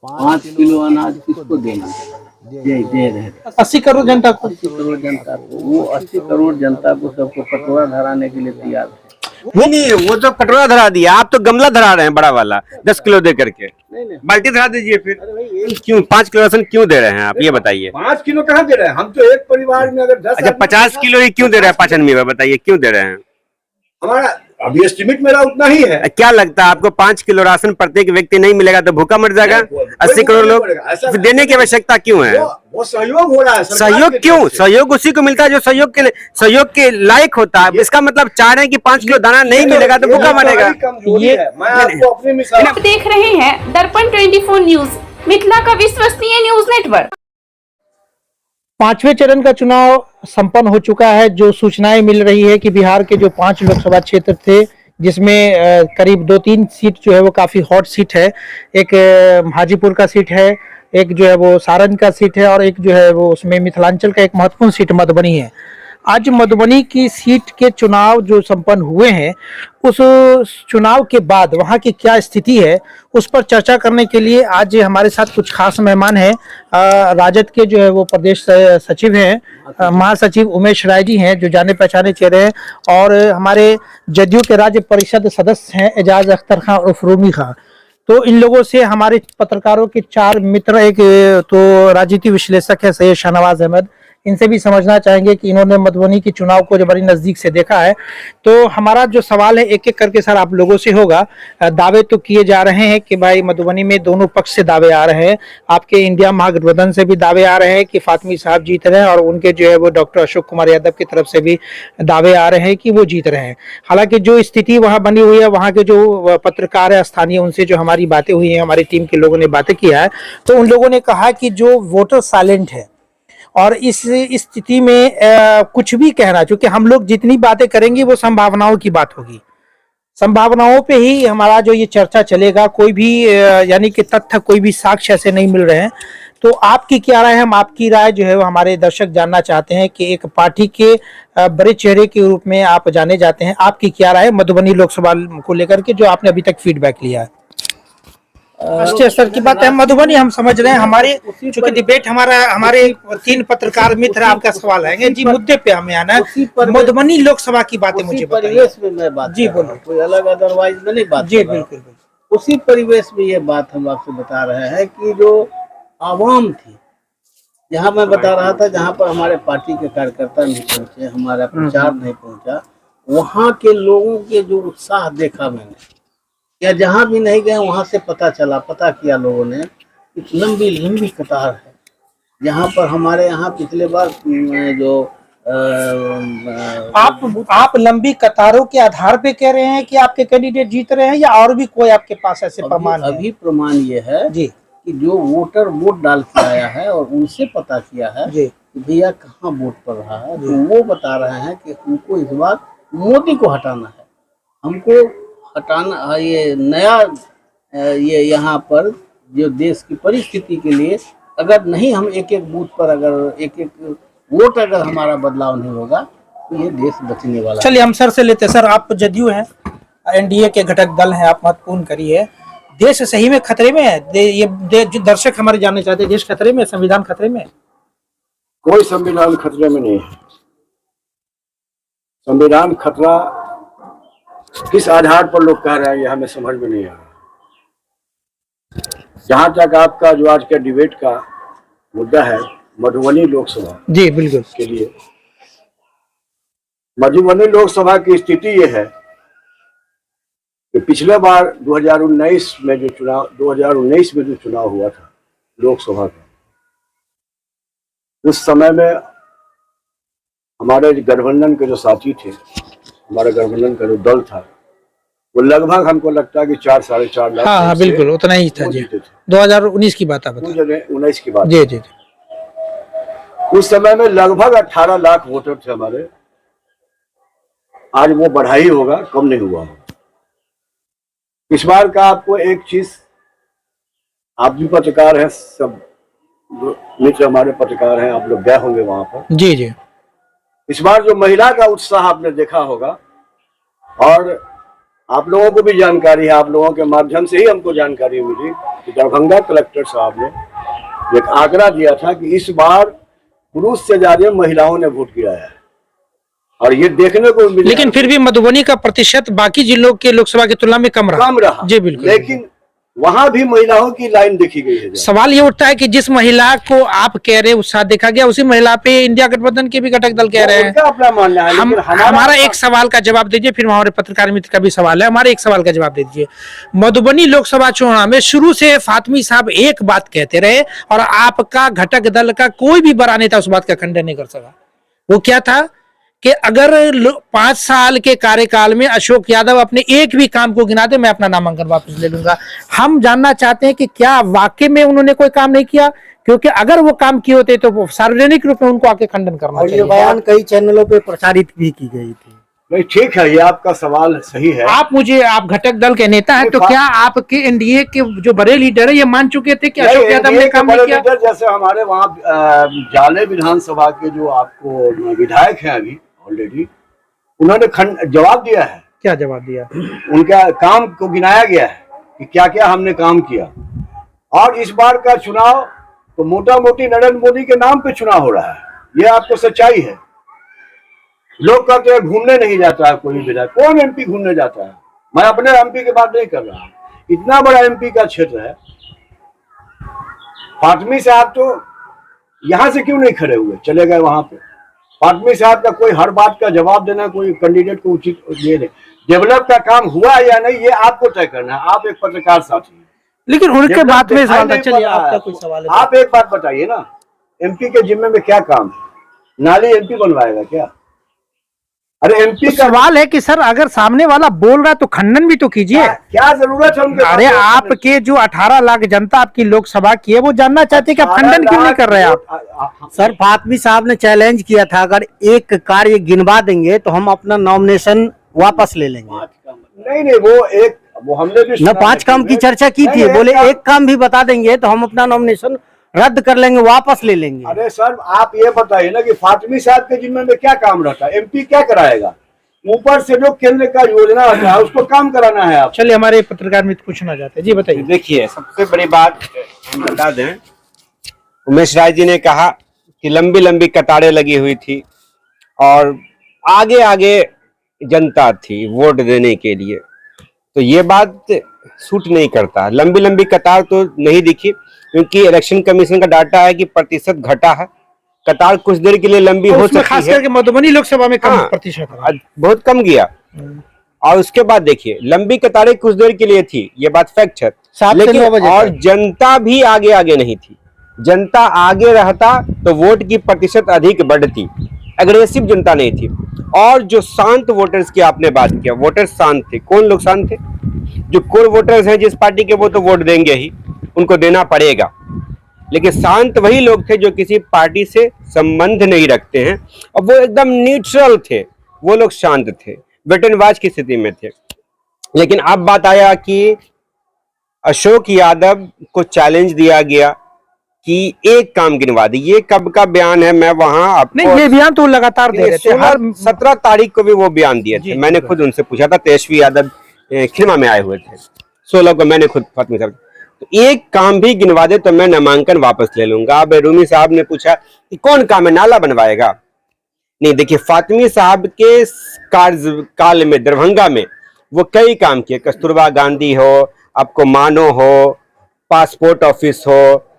5 kilo अनाज किसको देना दे रहे थे 80 करोड़ जनता को। 80 करोड़ जनता को, वो 80 करोड़ जनता को सबको कटोरा धराने के लिए तैयार थे। नहीं, वो तो कटोरा धरा दिया, आप तो गमला धरा रहे हैं बड़ा वाला 10 किलो दे करके। नहीं बाल्टी धरा दीजिए फिर। अरे भाई ये क्यों 5 किलो राशन क्यों दे रहे हैं आप, ये बताइए। 5 किलो कहाँ दे रहे हैं? हम तो एक परिवार में अगर 10 अच्छा 50 किलो ही क्यों दे रहे हैं 5 आदमी में, बताइए क्यों दे रहे हैं। हमारा अभी एस्टिमेट मेरा उतना ही है। क्या लगता है आपको 5 किलो राशन प्रत्येक व्यक्ति नहीं मिलेगा तो भूखा मर जाएगा 80 करोड़ लोग, फिर देने की आवश्यकता क्यों है। वो सहयोग हो रहा है। सहयोग क्यों, सहयोग उसी को मिलता है जो सहयोग के लायक होता है। इसका मतलब चाह रहे हैं कि 5 किलो दाना नहीं मिलेगा तो भूखा मरेगा। ये मैं आपको अपने मिसाल आप देख रहे हैं दर्पण 24 न्यूज, मिथिला का विश्वसनीय न्यूज नेटवर्क। 5वें चरण का चुनाव संपन्न हो चुका है। जो सूचनाएं मिल रही है कि बिहार के जो 5 लोकसभा क्षेत्र थे, जिसमें करीब 2-3 सीट जो है वो काफी हॉट सीट है। एक हाजीपुर का सीट है, एक जो है वो सारण का सीट है, और एक जो है वो उसमें मिथिलांचल का एक महत्वपूर्ण सीट मधुबनी है। आज मधुबनी की सीट के चुनाव जो संपन्न हुए हैं, उस चुनाव के बाद वहां की क्या स्थिति है उस पर चर्चा करने के लिए आज हमारे साथ कुछ खास मेहमान हैं। राजद के जो है वो प्रदेश सचिव हैं, महासचिव उमेश राय जी हैं, जो जाने पहचाने चेहरे हैं, और हमारे जदयू के राज्य परिषद सदस्य हैं एजाज अख्तर खां उर्फ रूमी खां। तो इन लोगों से हमारे पत्रकारों के 4 मित्र, एक तो राजनीति विश्लेषक है सैयद शाहनवाज अहमद, इनसे भी समझना चाहेंगे कि इन्होंने मधुबनी के चुनाव को जो बड़ी नजदीक से देखा है। तो हमारा जो सवाल है एक एक करके सर आप लोगों से होगा। दावे तो किए जा रहे हैं कि भाई मधुबनी में दोनों पक्ष से दावे आ रहे हैं। आपके इंडिया महागठबंधन से भी दावे आ रहे हैं कि फातमी साहब जीत रहे हैं, और उनके जो है वो डॉक्टर अशोक कुमार यादव की तरफ से भी दावे आ रहे हैं कि वो जीत रहे हैं। हालांकि जो स्थिति वहां बनी हुई है, वहां के जो पत्रकार है स्थानीय, उनसे जो हमारी बातें हुई हैं, हमारी टीम के लोगों ने बातें किया है, तो उन लोगों ने कहा कि जो वोटर साइलेंट है, और इस स्थिति में कुछ भी कहना, क्योंकि हम लोग जितनी बातें करेंगे वो संभावनाओं की बात होगी, संभावनाओं पे ही हमारा जो ये चर्चा चलेगा। कोई भी यानी कि तथ्य, कोई भी साक्ष्य ऐसे नहीं मिल रहे हैं। तो आपकी क्या राय है, हम आपकी राय जो है वो हमारे दर्शक जानना चाहते हैं कि एक पार्टी के बड़े चेहरे के रूप में आप जाने जाते हैं, आपकी क्या राय है मधुबनी लोकसभा को लेकर के, जो आपने अभी तक फीडबैक लिया है। राष्ट्रीय स्तर की बात है, मधुबनी हम समझ रहे हैं। हमारे चूंकि डिबेट हमारे 3 पत्रकार मित्र आपका सवाल आएंगे जी, मुद्दे पे हमें आना है। मधुबनी लोकसभा की बातें मुझे बताइए। परिवेश में मैं बात जी बोलो, कोई अलग अदरवाइज में नहीं बात जी बिल्कुल। उसी परिवेश में ये बात हम आपसे बता रहे हैं कि जो आवाम थी, जहाँ मैं बता रहा था, जहाँ पर हमारे पार्टी के कार्यकर्ता नहीं पहुंचे, हमारा प्रचार नहीं पहुंचा, वहाँ के लोगों के जो उत्साह देखा मैंने, या जहाँ भी नहीं गए वहाँ से पता किया लोगों ने, एक लंबी लंबी कतार है। जहाँ पर हमारे यहाँ पिछले बार जो आप लंबी कतारों के आधार पे कह रहे हैं कि आपके कैंडिडेट जीत रहे हैं, या और भी कोई आपके पास ऐसे प्रमाण है? अभी प्रमाण ये है जी कि जो वोटर वोट डाल के आया है और उनसे पता किया है जी कि भैया कहाँ वोट पड़ रहा है, तो वो बता रहे हैं कि हमको इस बार मोदी को हटाना है, हमको हटाना, ये नया ये यहाँ पर जो देश की परिस्थिति के लिए अगर नहीं हम एक एक बूथ पर अगर एक एक वोट अगर हमारा बदलाव नहीं होगा तो ये देश बचने वाला। चलिए हम सर से लेते हैं। सर, आप जदयू हैं, एनडीए के घटक दल हैं, आप महत्वपूर्ण करिए। देश सही में खतरे में है? जो दर्शक हमारे जानना चाहते हैं, देश खतरे में, संविधान खतरे में? कोई संविधान खतरे में नहीं है। संविधान खतरा किस आधार पर लोग कह रहे हैं ये हमें समझ में नहीं आ रहा। जहां तक आपका जो आज का डिबेट का मुद्दा है मधुबनी लोकसभा, जी बिल्कुल, के लिए मधुबनी लोकसभा की स्थिति ये है कि पिछले बार 2019 में जो चुनाव हुआ था लोकसभा का, उस समय में हमारे गठबंधन के जो साथी थे, हमारे गठबंधन का जो दल था, वो लगभग हमको लगता है कि 4-4.5 लाख। हाँ बिल्कुल उतना ही था जी। 2019 की बात आप बता। 2019 की बात जी जी। उस समय में लगभग 18 लाख वोटर थे हमारे। आज वो बढ़ाई होगा, कम नहीं हुआ होगा। इस बार का आपको एक चीज, आप भी पत्रकार हैं, सब मित्र हमारे पत्रकार हैं, आप लोग गए होंगे वहां पर। जी जी। इस बार जो महिला का उत्साह आपने देखा होगा, और आप लोगों को भी जानकारी है, आप लोगों के माध्यम से ही हमको जानकारी मिली कि दरभंगा कलेक्टर साहब ने एक आंकड़ा दिया था कि इस बार पुरुष से ज्यादा महिलाओं ने वोट गिराया है, और ये देखने को मिला। लेकिन फिर भी मधुबनी का प्रतिशत बाकी जिलों के लोकसभा की तुलना में कम रहा। जी बिल्कुल। लेकिन वहां भी महिलाओं की लाइन देखी गई है। सवाल ये उठता है कि जिस महिला को आप कह रहे हैं उत्साह देखा गया, उसी महिला पे इंडिया गठबंधन के भी घटक दल कह रहे हैं। अपना मानना है, हमारा एक सवाल का जवाब दीजिए, फिर हमारे पत्रकार मित्र का भी सवाल है, हमारे एक सवाल का जवाब दे दीजिए। मधुबनी लोकसभा चुनाव में शुरू से फातमी साहब एक बात कहते रहे और आपका घटक दल का कोई भी बड़ा नेता उस बात का खंडन नहीं कर सका। वो क्या था कि अगर 5 साल के कार्यकाल में अशोक यादव अपने एक भी काम को गिना दे, मैं अपना नामांकन वापस ले लूंगा। हम जानना चाहते हैं कि क्या वाकई में उन्होंने कोई काम नहीं किया, क्योंकि अगर वो काम किए होते तो सार्वजनिक रूप में उनको आके खंडन करना चाहिए। ये बयान कई चैनलों पे प्रचारित भी की गई थी। नहीं, ठीक है, ये आपका सवाल सही है। आप घटक दल के नेता हैं, तो क्या आपके एनडीए के जो बड़े लीडर है ये मान चुके थे कि अशोक यादव ने काम नहीं किया? जैसे हमारे वहाँ जाले विधानसभा के जो आपको विधायक हैं अभी ऑलरेडी, उन्होंने जवाब दिया है। क्या जवाब दिया? उनका काम को गिनाया गया है कि क्या क्या हमने काम किया। और इस बार का चुनाव तो मोटा मोटी नरेंद्र मोदी के नाम पे चुनाव हो रहा है, ये आपको सच्चाई है। लोग कहते हैं घूमने नहीं जाता है कोई विधायक, कौन एमपी घूमने जाता है? मैं अपने एमपी की बात नहीं कर रहा, इतना बड़ा एमपी का क्षेत्र है। फातमी साहब तो यहाँ से क्यों नहीं खड़े हुए, चले गए वहां पे। फातमी साहब का कोई हर बात का जवाब देना कोई कैंडिडेट को उचित ये नहीं। डेवलप का काम हुआ या नहीं ये आपको तय करना है, आप एक पत्रकार साथी हैं। लेकिन उनके बात में चलिए आपका कोई सवाल है? आप एक बात बताइए ना, एमपी के जिम्मे में क्या काम है? नाली एमपी बनवाएगा क्या? अरे एमपी का सवाल है कि सर अगर सामने वाला बोल रहा है तो खंडन भी तो कीजिए। क्या जरूरत है उनके? अरे आपके जो 18 लाख जनता आपकी लोकसभा की है वो जानना चाहते हैं कि आप खंडन क्यों नहीं कर रहे हैं आप? सर फातमी साहब ने चैलेंज किया था, अगर एक कार्य गिनवा देंगे तो हम अपना नॉमिनेशन वापस ले लेंगे। नहीं, वो हमने भी न 5 काम की चर्चा की थी, बोले एक काम भी बता देंगे तो हम अपना नॉमिनेशन रद्द कर लेंगे, वापस ले लेंगे। अरे सर आप ये बताइए ना कि फातमी साहब के जिम्मे में क्या काम रहता है? एमपी क्या कराएगा? ऊपर से जो केंद्र का योजना आता है उसको काम कराना है। आप चलिए हमारे पत्रकार मित्र पूछना चाहते हैं, जी बताइए। देखिए, सबसे बड़ी बात हम बता दें, उमेश राय जी ने कहा कि लंबी लंबी कतारें लगी हुई थी और आगे आगे जनता थी वोट देने के लिए, तो ये बात सूट नहीं करता। लंबी लंबी कतार तो नहीं दिखी, क्योंकि इलेक्शन कमीशन का डाटा है कि प्रतिशत घटा है। कतार कुछ देर के लिए लंबी हो सकती है, खास करके मधुबनी लोकसभा में कम प्रतिशत है, बहुत कम गया। और उसके बाद देखिए लंबी कतारें कुछ देर के लिए थी, ये बात फैक्ट है, लेकिन और जनता भी आगे आगे नहीं थी। जनता आगे रहता तो वोट की प्रतिशत अधिक बढ़ती, एग्रेसिव जनता नहीं थी। और जो शांत वोटर्स की आपने बात किया, वोटर्स शांत थे। कौन लोग शांत थे? जो कोर वोटर्स हैं जिस पार्टी के, वो तो वोट देंगे ही, उनको देना पड़ेगा। लेकिन शांत वही लोग थे जो किसी पार्टी से संबंध नहीं रखते हैं और वो एकदम न्यूट्रल थे, वो लोग शांत थे, वेट एंड वॉच की स्थिति में थे। लेकिन अब बात आया कि अशोक यादव को चैलेंज दिया गया कि एक काम गिनवा दी। ये कब का बयान है? मैं वहां नहीं, ये बयान तो लगातार दे रहे थे, हर 17 तारीख को भी वो बयान दिए थे। मैंने खुद उनसे पूछा था, तेजस्वी यादव खिलमा में आए हुए थे, 16 को मैंने खुद फातमी साहब, तो एक काम भी गिनवा दे तो मैं नामांकन वापस ले लूंगा। अब रूमी साहब ने पूछा कि कौन काम है, नाला बनवाएगा? नहीं, देखिए फातमी साहब के कार्यकाल में दरभंगा में वो कई काम किए, कस्तूरबा गांधी हो, आपको मानो हो, पासपोर्ट ऑफिस हो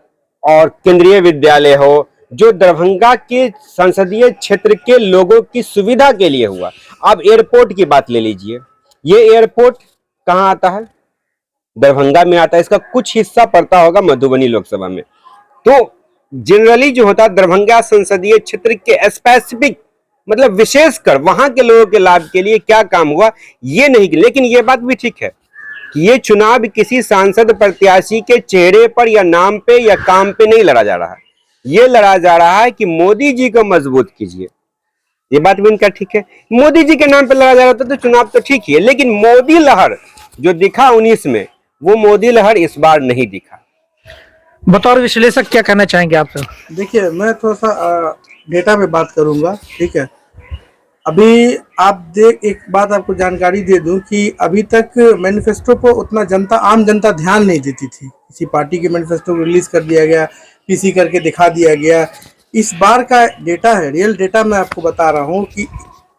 और केंद्रीय विद्यालय हो, जो दरभंगा के संसदीय क्षेत्र के लोगों की सुविधा के लिए हुआ। आप एयरपोर्ट की बात ले लीजिए, ये एयरपोर्ट कहाँ आता है? दरभंगा में आता है। इसका कुछ हिस्सा पड़ता होगा मधुबनी लोकसभा में। तो जनरली जो होता है दरभंगा संसदीय क्षेत्र के स्पेसिफिक, मतलब विशेषकर वहां के लोगों के लाभ के लिए क्या काम हुआ ये नहीं। लेकिन ये बात भी ठीक है कि ये चुनाव किसी सांसद प्रत्याशी के चेहरे पर या नाम पे या काम पे नहीं लड़ा जा रहा है, ये लड़ा जा रहा है कि मोदी जी को मजबूत कीजिए। ये बात भी इनका ठीक है, मोदी जी के नाम पे लड़ा जा रहा था तो चुनाव तो ठीक ही है, लेकिन मोदी लहर जो दिखा 19 में, वो मोदी लहर इस बार नहीं दिखा। बतौर विश्लेषक क्या कहना चाहेंगे आप? देखिए, मैं थोड़ा सा डेटा में बात करूंगा, ठीक है। अभी आप एक बात आपको जानकारी दे दूं कि अभी तक मैनिफेस्टो को उतना आम जनता ध्यान नहीं देती थी। किसी पार्टी के मैनिफेस्टो को रिलीज कर दिया गया, पीसी करके दिखा दिया गया। इस बार का डेटा है, रियल डेटा मैं आपको बता रहा हूं कि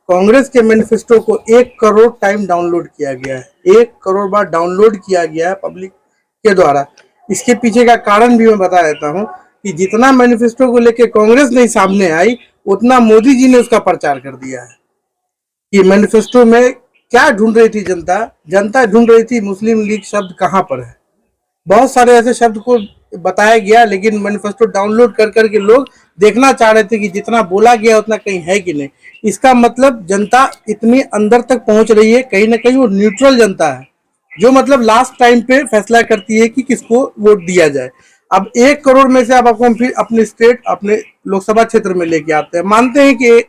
कांग्रेस के मैनिफेस्टो को 1 करोड़ टाइम डाउनलोड किया गया है। 1 करोड़ बार डाउनलोड किया गया है पब्लिक के द्वारा। इसके पीछे का कारण भी मैं बता देता हूं कि जितना मैनिफेस्टो को लेकर कांग्रेस नहीं सामने आई, उतना मोदी जी ने उसका प्रचार कर दिया है कि मैनिफेस्टो में क्या ढूंढ रही थी जनता ढूंढ रही थी मुस्लिम लीग शब्द कहां पर है। बहुत सारे ऐसे शब्द को बताया गया, लेकिन मैनिफेस्टो डाउनलोड कर करके लोग देखना चाह रहे थे कि जितना बोला गया उतना कहीं है कि नहीं। इसका मतलब जनता इतनी अंदर तक पहुंच रही है, कहीं ना कहीं वो न्यूट्रल जनता है, जो मतलब लास्ट टाइम पे फैसला करती है कि किसको वोट दिया जाए। अब 1 करोड़ में से आप आपको फिर अपने स्टेट, अपने लोकसभा क्षेत्र में लेके आते हैं। मानते हैं कि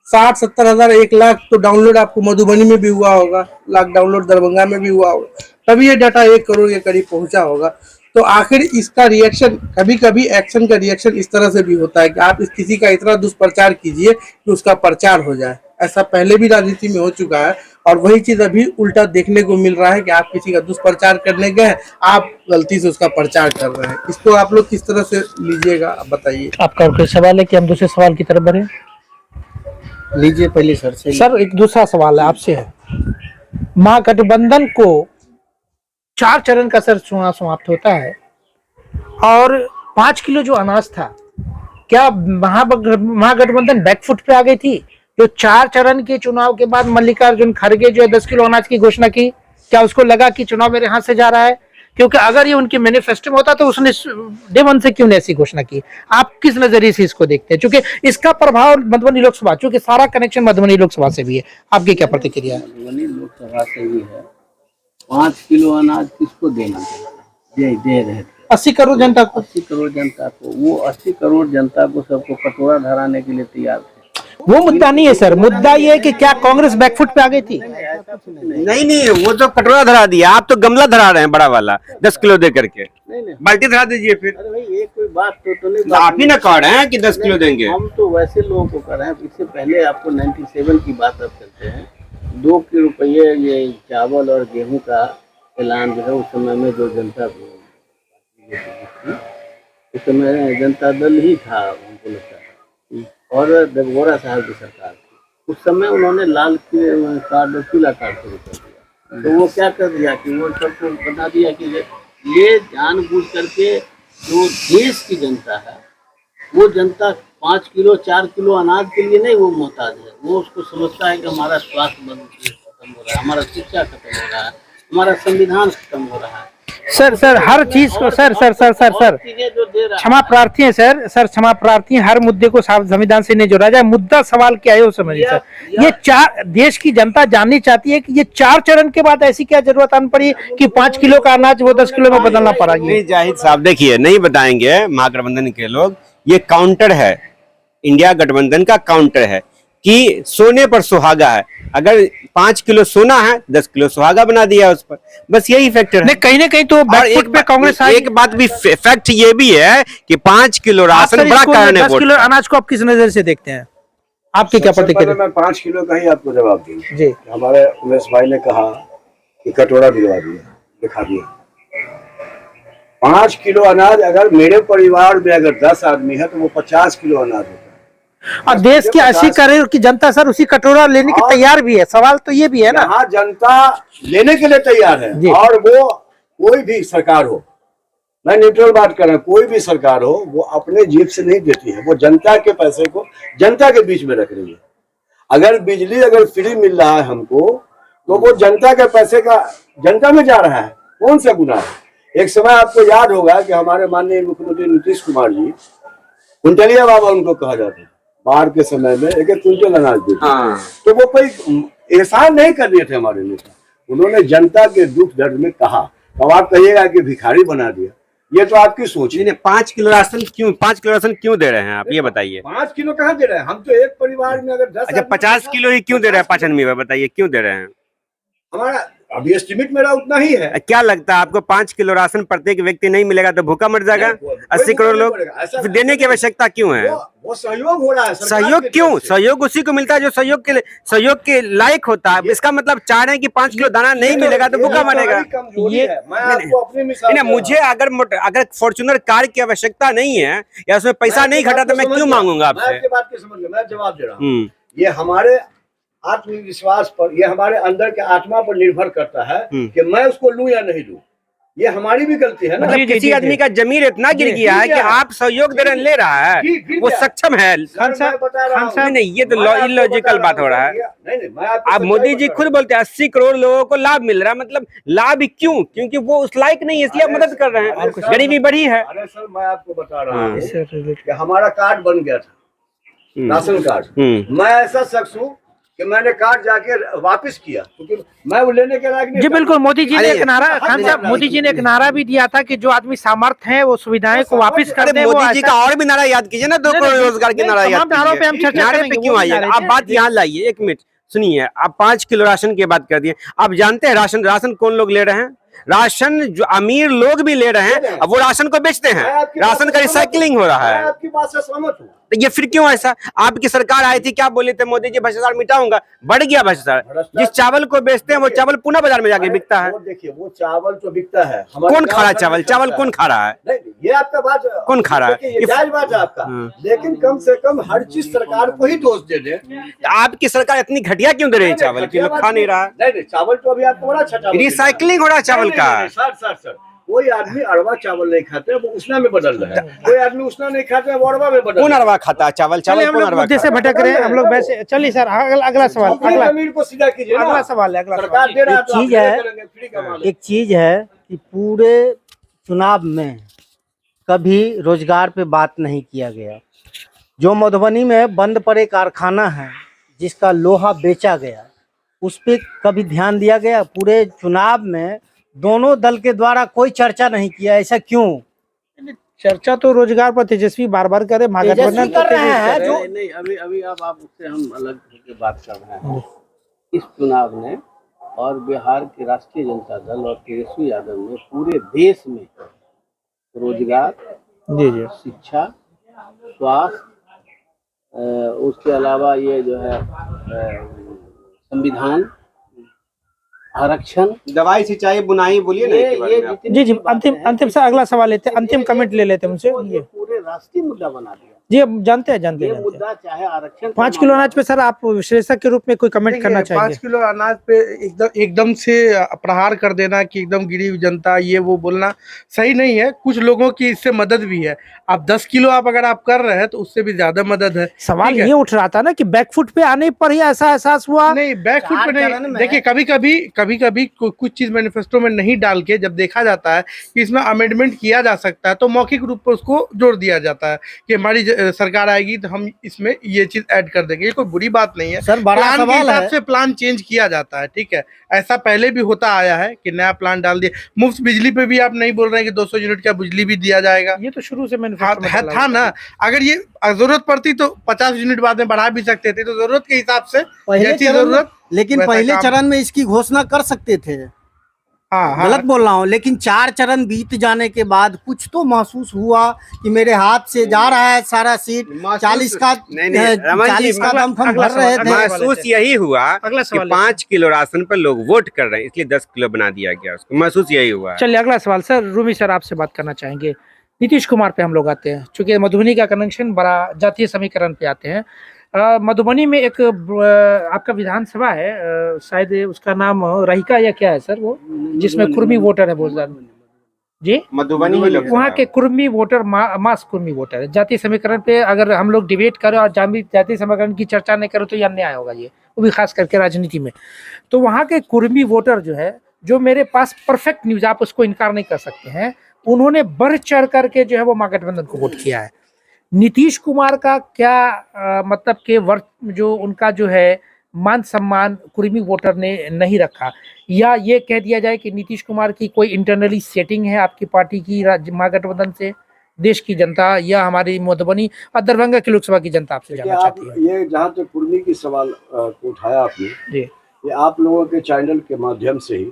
60-70 हजार 1 लाख तो डाउनलोड आपको मधुबनी में भी हुआ होगा, लाख डाउनलोड दरभंगा में भी हुआ होगा, तभी ये डाटा 1 करोड़ के करीब पहुंचा होगा। तो आखिर इसका रिएक्शन, कभी कभी एक्शन का रिएक्शन इस तरह से भी होता है कि आप इस किसी का इतना दुष्प्रचार कीजिए कि उसका प्रचार हो जाए। ऐसा पहले भी राजनीति में हो चुका है और वही चीज अभी उल्टा देखने को मिल रहा है कि आप किसी का दुष्प्रचार करने गए, आप गलती से उसका प्रचार कर रहे हैं। इसको आप लोग किस तरह से लीजिएगा, आप बताइए। आपका कोई सवाल है कि हम दूसरे सवाल की तरफ बढ़े? लीजिए पहले सर से। सर एक दूसरा सवाल है आपसे है, महागठबंधन को 4 चरण का सर चुनाव समाप्त होता है और 5 किलो जो अनाज था, क्या महागठबंधन बैकफुट पे आ गई थी? जो 4 चरण के चुनाव के बाद मल्लिकार्जुन खड़गे जो 10 किलो अनाज की घोषणा की, क्या उसको लगा कि चुनाव मेरे हाथ से जा रहा है? क्योंकि अगर ये उनके मैनिफेस्टो में होता तो उसने डे 1 से क्यों नहीं ऐसी घोषणा की? आप किस नजरिए से इसको देखते हैं? क्योंकि इसका प्रभाव मधुबनी लोकसभा, क्योंकि सारा कनेक्शन मधुबनी लोकसभा से भी है, आपकी क्या प्रतिक्रिया है? मधुबनी लोकसभा से ही है। 5 किलो अनाज किसको देना चाहिए? दे रहे थे 80 करोड़ जनता को। 80 करोड़ जनता को, वो 80 करोड़ जनता को सबको कटोरा धराने के लिए तैयार थे। वो मुद्दा नहीं है सर, मुद्दा ये है कि क्या कांग्रेस बैकफुट पे आ गई थी? नहीं, वो तो कटोरा धरा दिया, आप तो गमला धरा रहे हैं बड़ा वाला 10 किलो दे करके। नहीं बाल्टी धरा दीजिए फिर। अरे भाई ये कोई बात तो नहीं। आप ही ना कह रहे हैं कि 10 किलो देंगे। हम तो वैसे लोगों को कर रहे हैं। इससे पहले आपको 97 की बात अब करते हैं। 2 रुपये ये चावल और गेहूं का ऐलान जो है उस समय में जो जनता, उस समय जनता दल ही था उनको लगता है, और देवगौड़ा साहब की सरकार थी। उस समय उन्होंने लाल कार्ड और पीला कार्ड शुरू कर दिया। तो वो क्या कर दिया कि वो सबको बता दिया कि ये जानबूझ करके जो देश की जनता है, वो जनता 5 किलो 4 किलो अनाज के लिए नहीं वो मोहताज है। वो उसको समझता है कि हमारा स्वास्थ्य खत्म हो रहा है, हमारा शिक्षा खत्म हो रहा है, हमारा संविधान खत्म हो रहा है। सर हर चीज को सर क्षमा प्रार्थी है सर क्षमा प्रार्थी है, हर मुद्दे को संविधान से नहीं जोड़ा जाए। मुद्दा सवाल क्या है वो समझिए सर। ये 4 देश की जनता जाननी चाहती है कि ये 4 चरण के बाद ऐसी क्या जरूरत आन पड़ी कि 5 किलो का अनाज वो 10 किलो में बदलना पड़ा? नहीं जाहिद साहब, देखिए नहीं बताएंगे महागठबंधन के लोग, ये काउंटर है, इंडिया गठबंधन का काउंटर है कि सोने पर सुहागा है। अगर 5 किलो सोना है, 10 किलो सुहागा बना दिया उस पर, बस यही फैक्टर है। कहीं ना कहीं तो बैकफुट पे कांग्रेस एक बात भी फैक्ट ये भी है कि 5 किलो राशन बड़ा कारण है। 10 किलो अनाज को आप किस नजर से देखते हैं? आपकी क्या प्रतिक्रिया? मैं 5 किलो का ही आपको जवाब दूंगा जी। हमारे उमेश भाई ने कहा कि कटोरा दिलवा दिया, दिखा दिया। 5 किलो अनाज, अगर मेरे परिवार में अगर 10 आदमी है तो वो 50 किलो अनाज होता है। और देश की 80 करोड़ की जनता सर उसी कटोरा लेने की तैयार भी है। सवाल तो ये भी है ना, यहाँ जनता लेने के लिए तैयार है। और वो कोई भी सरकार हो, मैं न्यूट्रल बात कर रहा हूँ, कोई भी सरकार हो, वो अपने जेब से नहीं देती है, वो जनता के पैसे को जनता के बीच में रख रही है। अगर बिजली अगर फ्री मिल रहा है हमको, तो वो जनता के पैसे का जनता में जा रहा है, कौन सा गुनाह है? एक समय आपको याद होगा कि हमारे माननीय मुख्यमंत्री नीतीश कुमार जी, कुंटलिया बाबा उनको कहा जाता है, बाढ़ के समय में 1-1 क्विंटल अनाज देते। तो वो कोई एहसान नहीं कर रहे थे हमारे नेता, उन्होंने जनता के दुख दर्द में कहा। अब आप कहिएगा कि भिखारी बना दिया, ये तो आपकी सोच है। 5 किलो राशन क्यों दे रहे हैं आप, ये बताइए। 5 किलो कहाँ दे रहे हैं? हम तो एक परिवार में अगर 10, अच्छा 50 किलो ही क्यों दे रहे हैं? 5 आदमी, बताइए क्यों दे रहे हैं? हमारा अभी एस्टिमेट मेरा उतना ही है। क्या लगता है आपको 5 किलो राशन प्रत्येक व्यक्ति नहीं मिलेगा तो भूखा मर जाएगा? 80 करोड़ लोग, ऐसा फिर देने की आवश्यकता क्यों है? वो सहयोग हो रहा है सरकार सहयोग की क्यों? तरफ से। सहयोग उसी को मिलता है जो सहयोग के लायक होता है। इसका मतलब चाह रहे हैं कि 5 किलो दाना नहीं मिलेगा तो भूखा मरेगा। ये मैं आपको अपनी मिसाल नहीं, मुझे अगर फॉर्च्यूनर कार की आवश्यकता नहीं है या उसमें पैसा नहीं घटा तो मैं क्यों मांगूंगा मैं आपसे? आपकी बात की समझ गया, मैं जवाब दे रहा हूँ। ये हमारे आत्मविश्वास पर, ये हमारे अंदर के आत्मा पर निर्भर करता है कि मैं उसको लूं या नहीं लूं। ये हमारी भी गलती है ना। मतलब किसी आदमी का जमीर इतना गिर गया है कि आप सहयोग दे ले रहा है, वो सक्षम है। खान साहब नहीं, ये तो इलॉजिकल बात हो रहा है। नहीं, मैं आपको आप मोदी जी खुद बोलते हैं 80 करोड़ लोगों को लाभ मिल रहा है, मतलब लाभ क्यों? क्योंकि वो उस लायक नहीं है, इसलिए आप मदद कर रहे हैं। गरीबी बढ़ी है। अरे सर, मैं आपको बता रहा हूँ कि हमारा कार्ड बन गया था, राशन कार्ड। मैं ऐसा शख्स हूँ कि मैंने कार्ड जाके वापस किया, क्योंकि मैं वो लेने के लायक नहीं। जी बिल्कुल, मोदी जी ने एक नारा, खान साहब, मोदी जी ने एक नारा भी दिया था कि जो आदमी सामर्थ्य है वो सुविधाएं को वापस कर दे। मोदी जी का और भी नारा याद कीजिए ना, 2 करोड़ रोजगार की नारा याद नारों पे हम चर्चा नारे करेंगे, पे क्यों आइएगा? आप बात यहाँ लाइए, 1 मिनट सुनिए। आप 5 किलो राशन की बात कर दिए। आप जानते हैं राशन कौन लोग ले रहे हैं? राशन जो अमीर लोग भी ले रहे हैं, अब वो राशन को बेचते हैं। राशन का रिसाइकलिंग हो रहा है। आपकी बात से सहमत हूँ। तो ये फिर क्यों ऐसा? आपकी सरकार आई थी, क्या बोले थे मोदी जी? भ्रष्टाचार मिटाऊंगा। बढ़ गया भ्रष्टाचार। जिस चावल को बेचते हैं वो चावल पुनः बाजार में जाके बिकता है। देखिए, वो चावल तो बिकता है। कौन खा रहा है चावल? चावल कौन खा रहा है? नहीं, ये आपका बात कौन खा रहा है? ये जायज बात है आपका, लेकिन कम से कम हर चीज सरकार को ही दोष दे दे। आपकी सरकार इतनी घटिया क्यों दे रही है चावल की? लोग खा नहीं रहा। नहीं, चावल तो अभी आपको बड़ा अच्छा चावल, रिसाइकलिंग हो रहा है चावल का। सर, कोई आदमी अरवा चावल नहीं खाते, वो उसना में बदल रहा है। कोई आदमी उसना नहीं खाते, वो अरवा में बदल। कौन अरवा खाता है? चावल हम लोग मुद्दे से भटक रहे हैं हम लोग वैसे। चलिए सर, अगला सवाल, जमीन को सीधा कीजिए। अगला सवाल है, अगला सरकार दे रहा है तो चीज है, एक चीज है कि पूरे चुनाव में कभी रोजगार पे बात नहीं किया गया। जो मधुबनी में बंद पड़े कारखाना है जिसका लोहा बेचा गया, उस पे कभी ध्यान दिया गया? पूरे चुनाव में दोनों दल के द्वारा कोई चर्चा नहीं किया, ऐसा क्यों? चर्चा तो रोजगार पर तेजस्वी बार बार करे, महागठबंधन कर रहे हैं जो नहीं, अभी आप उससे हम अलग होकर बात कर रहे हैं। इस चुनाव ने और बिहार के राष्ट्रीय जनता दल और तेजस्वी यादव ने पूरे देश में रोजगार, जी शिक्षा, स्वास्थ्य, उसके अलावा ये जो है संविधान, आरक्षण, दवाई, सिंचाई, बुनाई, बोलिए ना। जी अंतिम से अगला सवाल लेते हैं, अंतिम कमेंट ले लेते हैं उनसे। ये पूरे राष्ट्रीय मुद्दा बना दिया। जी अब जानते हैं ये मुद्दा चाहे आरक्षण 5 किलो अनाज पे सर आप विश्लेषक के रूप में कोई कमेंट करना चाहेंगे? 5 किलो अनाज पे एकदम से प्रहार कर देना कि एकदम गिरी हुई जनता, ये वो बोलना सही नहीं है। कुछ लोगों की इससे मदद भी है। आप 10 किलो अगर आप कर रहे हैं तो उससे भी ज्यादा मदद है। सवाल ये उठ रहा था ना कि बैकफुट पे आने पर ही ऐसा एहसास हुआ। नहीं, बैकफुट पे नहीं। देखिए, कभी कभी कुछ चीज मैनिफेस्टो में नहीं डाल के जब देखा जाता है कि इसमें अमेंडमेंट किया जा सकता है तो मौखिक रूप पर उसको जोड़ दिया जाता है कि हमारी सरकार आएगी तो हम इसमें ये चीज ऐड कर देंगे। ये कोई बुरी बात नहीं है सर, बड़ा प्लान के सवाल हिसाब है। से प्लान चेंज किया जाता है, ठीक है। ऐसा पहले भी होता आया है कि नया प्लान डाल दिया। मुफ्त बिजली पे भी आप नहीं बोल रहे हैं कि 200 यूनिट का बिजली भी दिया जाएगा। ये तो शुरू से था ना। अगर ये जरूरत पड़ती तो 50 यूनिट बाद में बढ़ा भी सकते थे। तो जरूरत के हिसाब से जैसी जरूरत, लेकिन पहले चरण में इसकी घोषणा कर सकते थे। हाँ, गलत बोल रहा हूँ, लेकिन 4 चरण बीत जाने के बाद कुछ तो महसूस हुआ कि मेरे हाथ से जा रहा है सारा सीट। 40 का दम भर रहे थे। महसूस यही हुआ कि 5 किलो राशन पर लोग वोट कर रहे हैं, इसलिए 10 किलो बना दिया गया उसको। महसूस यही हुआ। चलिए अगला सवाल सर, रूमी सर आपसे बात करना चाहेंगे। नीतीश कुमार पे हम लोग आते हैं, चूंकि मधुबनी का कनेक्शन बड़ा जातीय समीकरण पे आते हैं। मधुबनी में एक आपका विधानसभा है, शायद उसका नाम रहिका या क्या है सर, वो जिसमें कुर्मी वोटर है बहुत ज्यादा। जी, मधुबनी वहाँ के कुर्मी वोटर मास कुर्मी वोटर है। जातीय समीकरण पे अगर हम लोग डिबेट करें और जातीय समीकरण की चर्चा नहीं करें तो ये अन्याय होगा, ये वो भी खास करके राजनीति में। तो वहाँ के कुर्मी वोटर जो है, जो मेरे पास परफेक्ट न्यूज, आप उसको इनकार नहीं कर सकते हैं, उन्होंने बढ़ चढ़ करके जो है वो महागठबंधन को वोट किया है। नीतीश कुमार का क्या मतलब के वर्ष जो उनका जो है मान सम्मान कुर्मी वोटर ने नहीं रखा, या ये कह दिया जाए कि नीतीश कुमार की कोई इंटरनली सेटिंग है आपकी पार्टी की महागठबंधन से? देश की जनता या हमारी मधुबनी और दरभंगा की लोकसभा की जनता आपसे जानना चाहती है। ये जहाँ तक कुर्मी की सवाल को उठाया आपने, जी, ये आप लोगों के चैनल के माध्यम से ही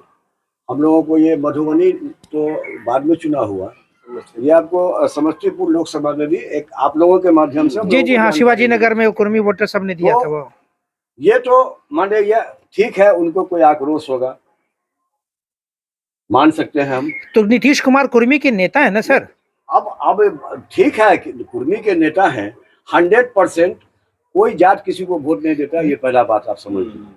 हम लोगों को ये मधुबनी तो बाद में चुना हुआ, ये आपको समस्तीपुर लोकसभा में भी एक आप लोगों के माध्यम से हम जी लोगों जी को हाँ, जानकारी शिवाजी दी। नगर में वो कुर्मी वोटर सबने दिया तो था वो। ये तो माने ये ठीक है, उनको कोई आक्रोश होगा, मान सकते हैं हम। तो नीतीश कुमार कुर्मी के नेता है ना सर? अब ठीक है कि कुर्मी के नेता हैं, 100% कोई जात किसी को वोट नहीं देता, ये पहला बात आप समझ लीजिए।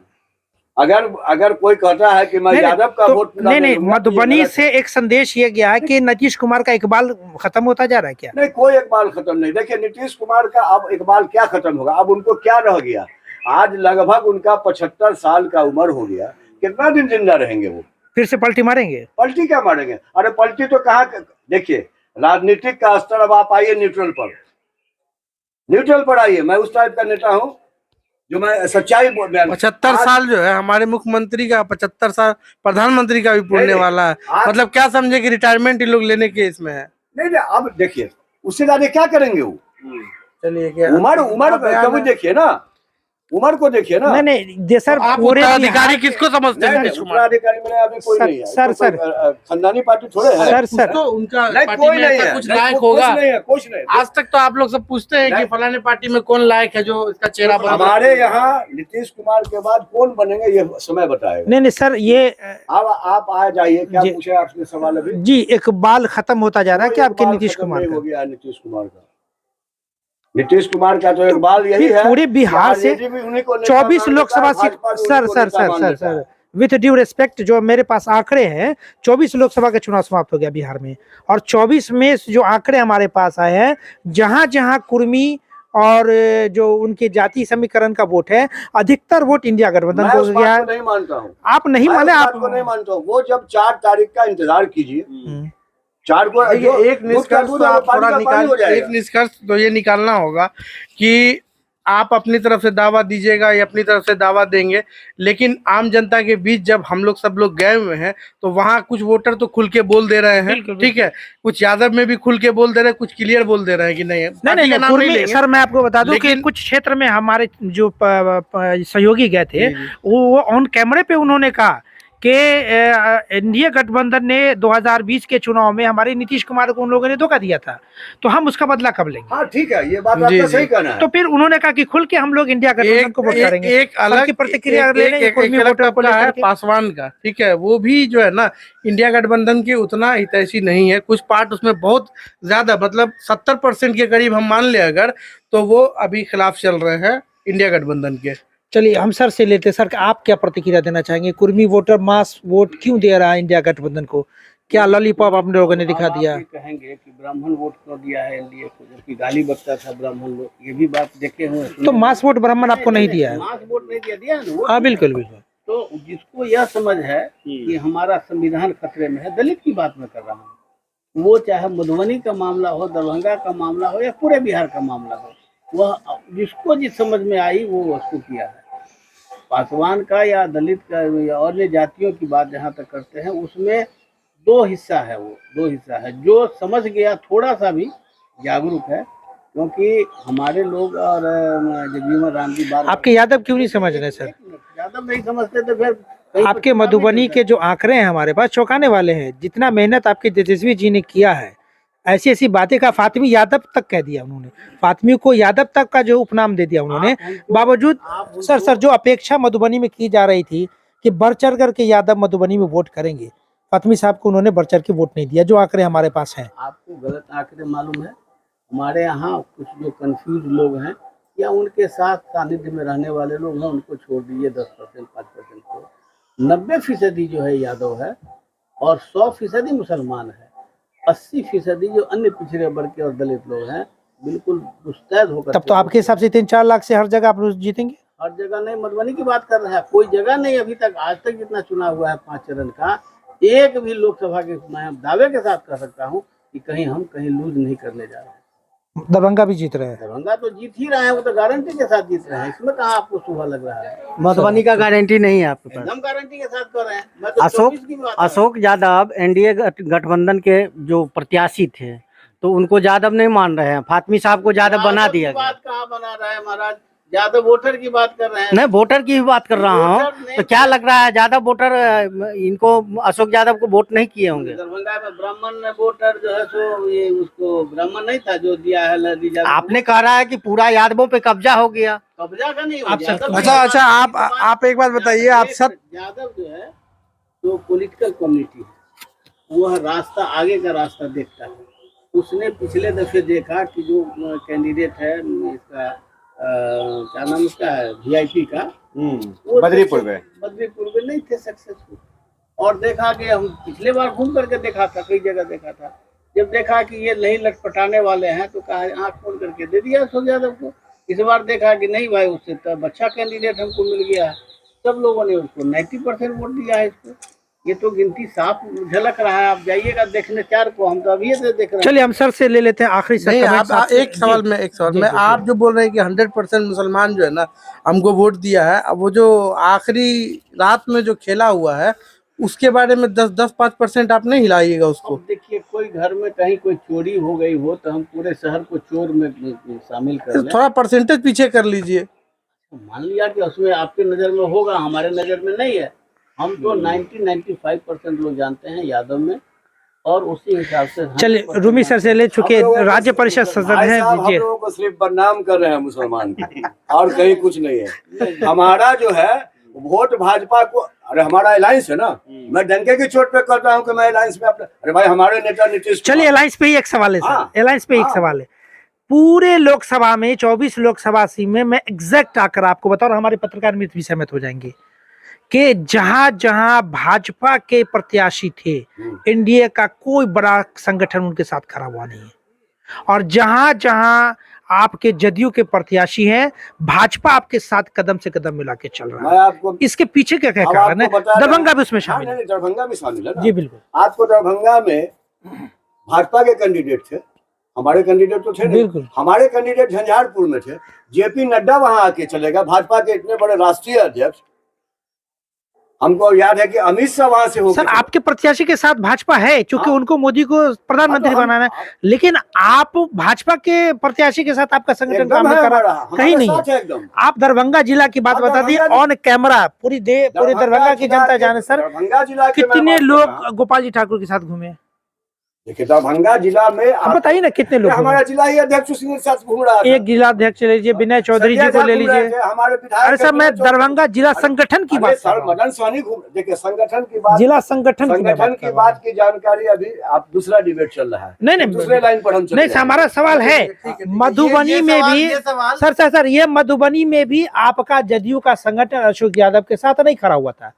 अगर कोई कहता है कि मैं नहीं, यादव का तो वोट पूरा नहीं लूंगा, तो ये मधुबनी गलत से है। एक संदेश ये गया है कि नीतीश कुमार का इकबाल खत्म होता जा रहा है क्या? नहीं, कोई इकबाल खत्म नहीं। देखिए नीतीश कुमार का अब इकबाल क्या खत्म होगा, अब उनको क्या रह गया। आज लगभग उनका 75 साल का उम्र हो गया, कितना दिन जिंदा रहेंगे वो? फिर से पलटी मारेंगे? पलटी क्या मारेंगे? अरे पलटी तो कहाँ, देखिए राजनीतिक का स्तर, अब आप आइए न्यूट्रल पर आइए। मैं उस टाइप का नेता हूँ जो मैं सच्चाई बयान। 75 साल जो है हमारे मुख्यमंत्री का, 75 साल प्रधानमंत्री का भी नहीं, पूरने वाला है। आज- मतलब क्या समझे कि रिटायरमेंट ये लोग लेने के इसमें है। नहीं, अब देखिए उससे ज्यादा क्या करेंगे वो। चलिए क्या उम्र कभी देखिए ना, उम्र को देखिए ना। नहीं नहीं सर, आप पूरे उत्तराधिकारी किसको समझते हैं? नहीं, नीतीश कुमार उत्तराधिकारी में अभी कोई नहीं है। सर, तो कोई, खानदानी पार्टी थोड़े है। सर तो उनका नहीं, पार्टी कोई में नहीं ऐसा है, कुछ नहीं, लायक कुछ होगा। नहीं है, कुछ नहीं। आज तक तो आप लोग सब पूछते हैं कि नहीं। फलाने पार्टी में कौन लायक है जो इसका चेहरा बना। हमारे यहाँ नीतीश कुमार के बाद कौन बनेंगे ये समय बताएगा। नहीं सर, ये अब आप आ जाइए, क्या जी- पूछे आपने सवाल अभी? जी इकबाल खत्म होता जा रहा है कोई क्या आपके इकबाल नीतीश खत्म कुमार नहीं का? हो गया है नीतीश कुमार का। नीतीश कुमार का तो इकबाल यही फिर है, पूरे बिहार से 24 Lok Sabha seat, sir with due respect, जो मेरे पास आंकड़े हैं, 24 लोकसभा का चुनाव समाप्त हो गया बिहार में, और 24 में जो आंकड़े हमारे पास आए हैं, जहां जहां कुर्मी और जो उनके जाति समीकरण का वोट है, अधिकतर वोट इंडिया गठबंधन मैं को उस गया बात है। को नहीं मानता हूँ। आप नहीं मैं माने? उस आप बात को नहीं मानता हूँ। वो जब 4 तारीख का इंतजार कीजिए, 4 को देखिए, जो एक दूध का निष्कर्ष दूध तो है, वो आप पानी थोड़ा का पानी हो जाएगा। एक निष्कर्ष तो ये निकालना होगा कि आप अपनी तरफ से दावा दीजिएगा या अपनी तरफ से दावा देंगे, लेकिन आम जनता के बीच जब हम लोग सब लोग गए हुए हैं तो वहाँ कुछ वोटर तो खुल के बोल दे रहे हैं, ठीक है, कुछ यादव में भी खुल के बोल दे रहे हैं, कुछ क्लियर बोल दे रहे हैं कि नहीं नहीं पार्टी नहीं का नाम कुर्मी लेंगे। सर, मैं आपको बता दूं कि लेकिन- कुछ क्षेत्र में हमारे जो सहयोगी गए थे, वो ऑन कैमरे पे उन्होंने कहा कि एनडीए गठबंधन ने 2020 के चुनाव में हमारे नीतीश कुमार को उन लोगों ने धोखा दिया था, तो हम उसका बदला कब लेंगे? हाँ ठीक है, ये बात जी, आपका जी। सही कहना है। तो फिर उन्होंने कहा कि खुल के हम लोग इंडिया गठबंधन को वोट करेंगे। एक अलग की प्रतिक्रिया ले लेंगे कुर्मी अलग वोटर को तबका है लेकर के। पासवान का, ठीक है, वो भी जो है ना इंडिया गठबंधन के उतना हितैषी नहीं है। कुछ पार्ट उसमें बहुत ज्यादा, मतलब 70% के करीब हम मान ले अगर, तो वो अभी खिलाफ चल रहे हैं इंडिया गठबंधन के। चलिए हम सर से लेते हैं। सर, आप क्या प्रतिक्रिया देना चाहेंगे? कुर्मी वोटर मास वोट क्यों दे रहा है इंडिया गठबंधन को? क्या लॉलीपॉप आप लोगों ने दिखा दिया? आप ये कहेंगे कि ब्राह्मण वोट क्यों दिया है एनडीए को, जबकि गाली बकता था ब्राह्मण लोग, ये भी बात देखे हुए हैं। तो मास वोट ब्राह्मण आपको नहीं दिया है? मास वोट नहीं दिया है ना। हाँ बिल्कुल बिल्कुल। तो जिसको यह समझ है कि हमारा संविधान खतरे में है, दलित की बात मैं कर रहा हूँ, वो चाहे मधुबनी का मामला हो, दरभंगा का मामला हो, या पूरे बिहार का मामला हो, वह जिसको जिस समझ में आई वो उसको किया है। पासवान का या दलित का या अन्य जातियों की बात जहाँ तक करते हैं, उसमें दो हिस्सा है। वो दो हिस्सा है, जो समझ गया, थोड़ा सा भी जागरूक है, क्योंकि हमारे लोग और जगजीवन राम जी बार आपके यादव क्यों नहीं समझ रहे सर? यादव नहीं समझते तो फिर कहीं पर आपके चुनाव मधुबनी नहीं के जो आंकड़े हैं हमारे पास चौंकाने वाले हैं। जितना मेहनत आपके तेजस्वी जी ने किया है, ऐसी ऐसी बातें का फातिमी यादव तक कह दिया उन्होंने, फातिमी को यादव तक का जो उपनाम दे दिया उन्होंने। बावजूद सर जो अपेक्षा मधुबनी में की जा रही थी कि बढ़ चढ़ करके यादव मधुबनी में वोट करेंगे, फातिमी साहब को उन्होंने बढ़ चढ़ के वोट नहीं दिया, जो आंकड़े हमारे पास हैं। आपको गलत आंकड़े मालूम है। हमारे यहाँ कुछ जो कंफ्यूज लोग हैं या उनके साथ सानिध्य में रहने वाले लोग हैं, उनको छोड़ दीजिए 10% 5% को। 90% जो है यादव है और 100% मुसलमान है। 80% जो अन्य पिछड़े वर्ग के और दलित लोग हैं, बिल्कुल मुस्तैद होकर। तब तो आपके हिसाब से 3-4 लाख से हर जगह आप जीतेंगे? हर जगह नहीं, मधुबनी की बात कर रहे हैं। कोई जगह नहीं अभी तक, आज तक जितना चुनाव हुआ है 5 चरण का, एक भी लोकसभा के मैं दावे के साथ कह सकता हूँ कि कहीं हम कहीं लूज नहीं करने जा रहे हैं। दरभंगा भी जीत रहे हैं? दरभंगा तो जीत ही रहे हैं, वो तो गारंटी के साथ जीत रहे हैं। इसमें कहाँ आपको शुभ लग रहा है? मधुबनी का गारंटी नहीं है आपके पास। एकदम गारंटी के साथ कर रहे हैं। मैं तो अशोक 24 की बात कर रहा हूं। अशोक यादव एनडीए गठबंधन के जो प्रत्याशी थे, तो उनको यादव नहीं मान रहे हैं, फातिमी साहब को यादव बना दिया गया। बात कहाँ बना रहा है महाराज? ज्यादा वोटर की बात कर रहे हैं। मैं वोटर की भी बात कर रहा हूँ, वोटर ने- तो क्या लग रहा है ज्यादा वोटर इनको अशोक यादव को वोट नहीं किए होंगे? दरभंगा में ब्राह्मण ने वोटर जो है सो ये उसको ब्राह्मण नहीं था जो दिया है लड़ी यादव को। आपने कह रहा है कि पूरा यादवों पे कब्जा हो गया। कब्जा का नहीं हो आप यादव की अच्छा बात- अच्छा आप एक बात बताइए, आप सब यादव जो है तो पॉलिटिकल कम्युनिटी है, वह रास्ता आगे का रास्ता देखता है। उसने पिछले दफे देखा कि जो कैंडिडेट है इसका क्या नाम उसका है वीआईपी का, वो बद्रीपुर में बद्रीपुर में नहीं थे सक्सेसफुल। और देखा कि हम पिछले बार घूम करके देखा था, कई जगह देखा था, जब देखा कि ये नहीं लटपटाने वाले हैं तो कहा आँख खोल करके दे दिया अशोक यादव को। इस बार देखा कि नहीं भाई उससे तब अच्छा कैंडिडेट हमको मिल गया है, सब लोगों ने उसको 90% वोट दिया है इसको। ये तो गिनती साफ झलक रहा है, आप जाइएगा देखने 4 को, हम तो अभी से देख रहे हैं। चलिए हम सर से ले लेते हैं आखिरी सर नहीं, कमेंट्स आप आपसे। एक सवाल में जी, आप जो बोल रहे हैं कि 100% मुसलमान जो है ना हमको वोट दिया है, अब वो जो आखिरी रात में जो खेला हुआ है उसके बारे में 10-5% आप नहीं हिलाइएगा उसको। अब देखिए कोई घर में कहीं कोई चोरी हो गई हो तो हम पूरे शहर को चोर में शामिल कर लें। थोड़ा परसेंटेज पीछे कर लीजिए। मान लिया कि उसमें आपके नज़र में होगा, हमारे नज़र में नहीं है। हम तो 90-95% लोग जानते हैं यादव में, और उसी हिसाब से चलिए रूमी सर से ले चुके हम लोगों को राज्य परिषद सदस्य भाई हैं, साहब, हम दीजिए। लोगों को सिर्फ बदनाम कर रहे हैं मुसलमान की, और कहीं कुछ नहीं है। हमारा जो है वोट भाजपा को, अरे हमारा अलायंस है ना, मैं डंके की चोट पे करता हूँ कि मैं अलायंस में अपने, अरे भाई हमारे नेता नीतीश चलिए अलायंस पे ही एक सवाल है हाँ, सर, अलायंस पे एक हाँ। सवाल है। पूरे लोकसभा में 24 लोकसभा सीट में मैं एग्जैक्ट आकर आपको बताऊं, और हमारे पत्रकार मित्र भी सहमत हो जाएंगे कि जहां जहां भाजपा के प्रत्याशी थे, एनडीए का कोई बड़ा संगठन उनके साथ खड़ा हुआ नहीं है, और जहां जहां आपके जदयू के प्रत्याशी हैं, भाजपा आपके साथ कदम से कदम मिला के चल रहा मैं है। आपको इसके पीछे क्या क्या अब कारण है? आपको बता रहे दरभंगा हैं। भी उसमें हाँ, शामिल नहीं, है। नहीं, दरभंगा भी शामिल है ना। जी बिल्कुल आपको दरभंगा में भाजपा के कैंडिडेट थे, हमारे कैंडिडेट तो थे नहीं। बिल्कुल। हमारे कैंडिडेट झंझारपुर में थे, जेपी नड्डा वहां आके चलेगा, भाजपा के इतने बड़े राष्ट्रीय अध्यक्ष। हमको याद है कि अमित शाह वहां से हो सर आपके प्रत्याशी के साथ भाजपा है, क्योंकि हाँ। उनको मोदी को प्रधानमंत्री हाँ, तो हम- बनाना है, लेकिन आप भाजपा के प्रत्याशी के साथ आपका संगठन एकदम काम है नहीं कर हमारा, रहा, हमारे कहीं नहीं साथ है। है एकदम। आप दरभंगा जिला की बात हाँ, बता दी दरभंगा ऑन कैमरा, पूरे दरभंगा की जिला जनता के- जाने सर दरभंगा जिला के मैं कितने बात कर रहा हूं। लोग गोपाल जी ठाकुर के साथ घूमे? देखिए दरभंगा जिला में आप बताइए ना कितने लोग हमारा घूमे? जिला ही अध्यक्ष उसी के साथ घूम रहा था। एक जिला अध्यक्ष ले लीजिए, विनय चौधरी जी को ले लीजिए। हमारे विधायक अरे सर मैं दरभंगा जिला संगठन की बात कर सर रहा हूं। मदन सहनी घूम, देखिए संगठन की बात, जिला संगठन की मैं संगठन बात की कर रहा हूं। बात की जानकारी अभी आप दूसरा डिबेट चल रहा है। नहीं, नहीं, दूसरे लाइन पर हम चले नहीं सर, हमारा सवाल है मधुबनी में भी सर ये मधुबनी में भी आपका जदयू का संगठन अशोक यादव के साथ नहीं खड़ा हुआ था,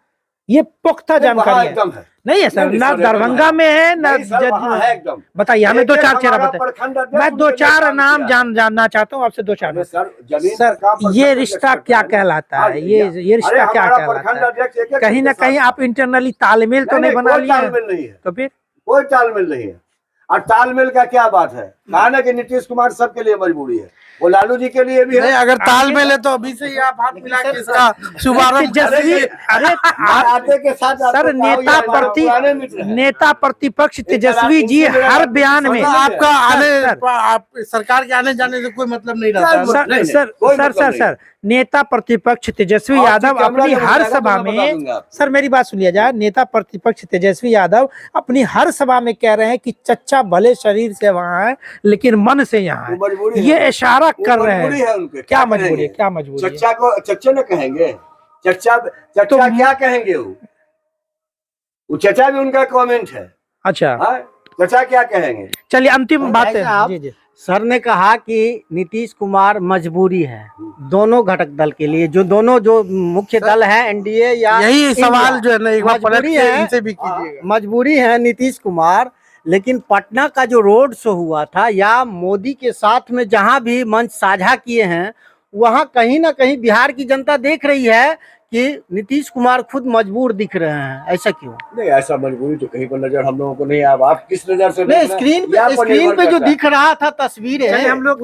ये पुख्ता जानकारी है। एकदम है। नहीं है सर, नहीं, ना सर, दरभंगा एकदम में है ना नहीं, सर, वहाँ है जदयू। एकदम। बताइए हमें दो चार चेहरा हमारा बताइए, प्रखंड अध्यक्ष मैं दो उनके लिए चार काम नाम किया। जानना चाहता हूँ आपसे, दो चार अरे नाम। सर जमीन सर का काम प्रखंड ये अध्यक्ष रिश्ता करता क्या है। कहलाता हाँ, है? ये रिश्ता अरे क्या हमारा कहलाता प्रखंड है? अध्यक्ष एक-एक कहीं ना के साथ- कहीं आप इंटरनली तालमेल तो नहीं बना कोई लिया है? तालमेल नहीं है, तो फिर कोई तालमेल नहीं है। और तालमेल का क्या बात है? कहा ना कि नीतीश कुमार सबके लिए मजबूरी है, वो लालू जी के लिए भी है। नहीं, अगर तालमेल है तो अभी से ही आप हाथ मिला के इसका शुभारंभ तेजस्वी, अरे आते के साथ सर आपको नेता हमारे पुराने मित्र हैं। नेता प्रतिपक्ष तेजस्वी जी हर बयान में आपका आने सर, आप सरकार के आने जाने से कोई मतलब नहीं रहता है। सर नहीं, सर कोई सर मतलब सर नहीं। सर नेता प्रतिपक्ष तेजस्वी आप यादव जी कैमरा अपनी जब हर लगाएगा सभा तो मैं बता में, दूंगा आपको। सर मेरी बात सुनिए जाए, नेता प्रतिपक्ष तेजस्वी यादव अपनी हर सभा में कह रहे हैं कि चच्चा भले शरीर से वहां है लेकिन मन से यहाँ वो मजबूरी है, है। ये इशारा वो कर रहे मजबूरी हैं। है उनके, क्या मजबूरी है? करेंगे? क्या मजबूरी है? चच्चा को चच्चे न कहेंगे, चच्चा क्या कहेंगे? वो चचा भी उनका कमेंट है। अच्छा हाँ? चचा क्या कहेंगे? चलिए अंतिम बात है। साहब, जी जी सर ने कहा कि नीतीश कुमार मजबूरी है दोनों घटक दल के लिए, जो दोनों जो मुख्य दल है एनडीए या यही इंडिया, सवाल जो है ना एक बार पलट मजबूरी के है। इनसे भी कीजिएगा। मजबूरी है नीतीश कुमार। लेकिन पटना का जो रोड शो हुआ था या मोदी के साथ में जहां भी मंच साझा किए हैं, वहां कहीं ना कहीं बिहार की जनता देख रही है कि नीतीश कुमार खुद मजबूर दिख रहे हैं, ऐसा क्यों? नहीं, ऐसा मजबूरी तो कहीं पर नजर हम लोगों को नहीं आया। आप किस नजर से नहीं, देख रहे हैं? स्क्रीन यहाँ पे पर स्क्रीन निर्भर पे जो करता है। दिख रहा था तस्वीरें, चलिए, हम लोग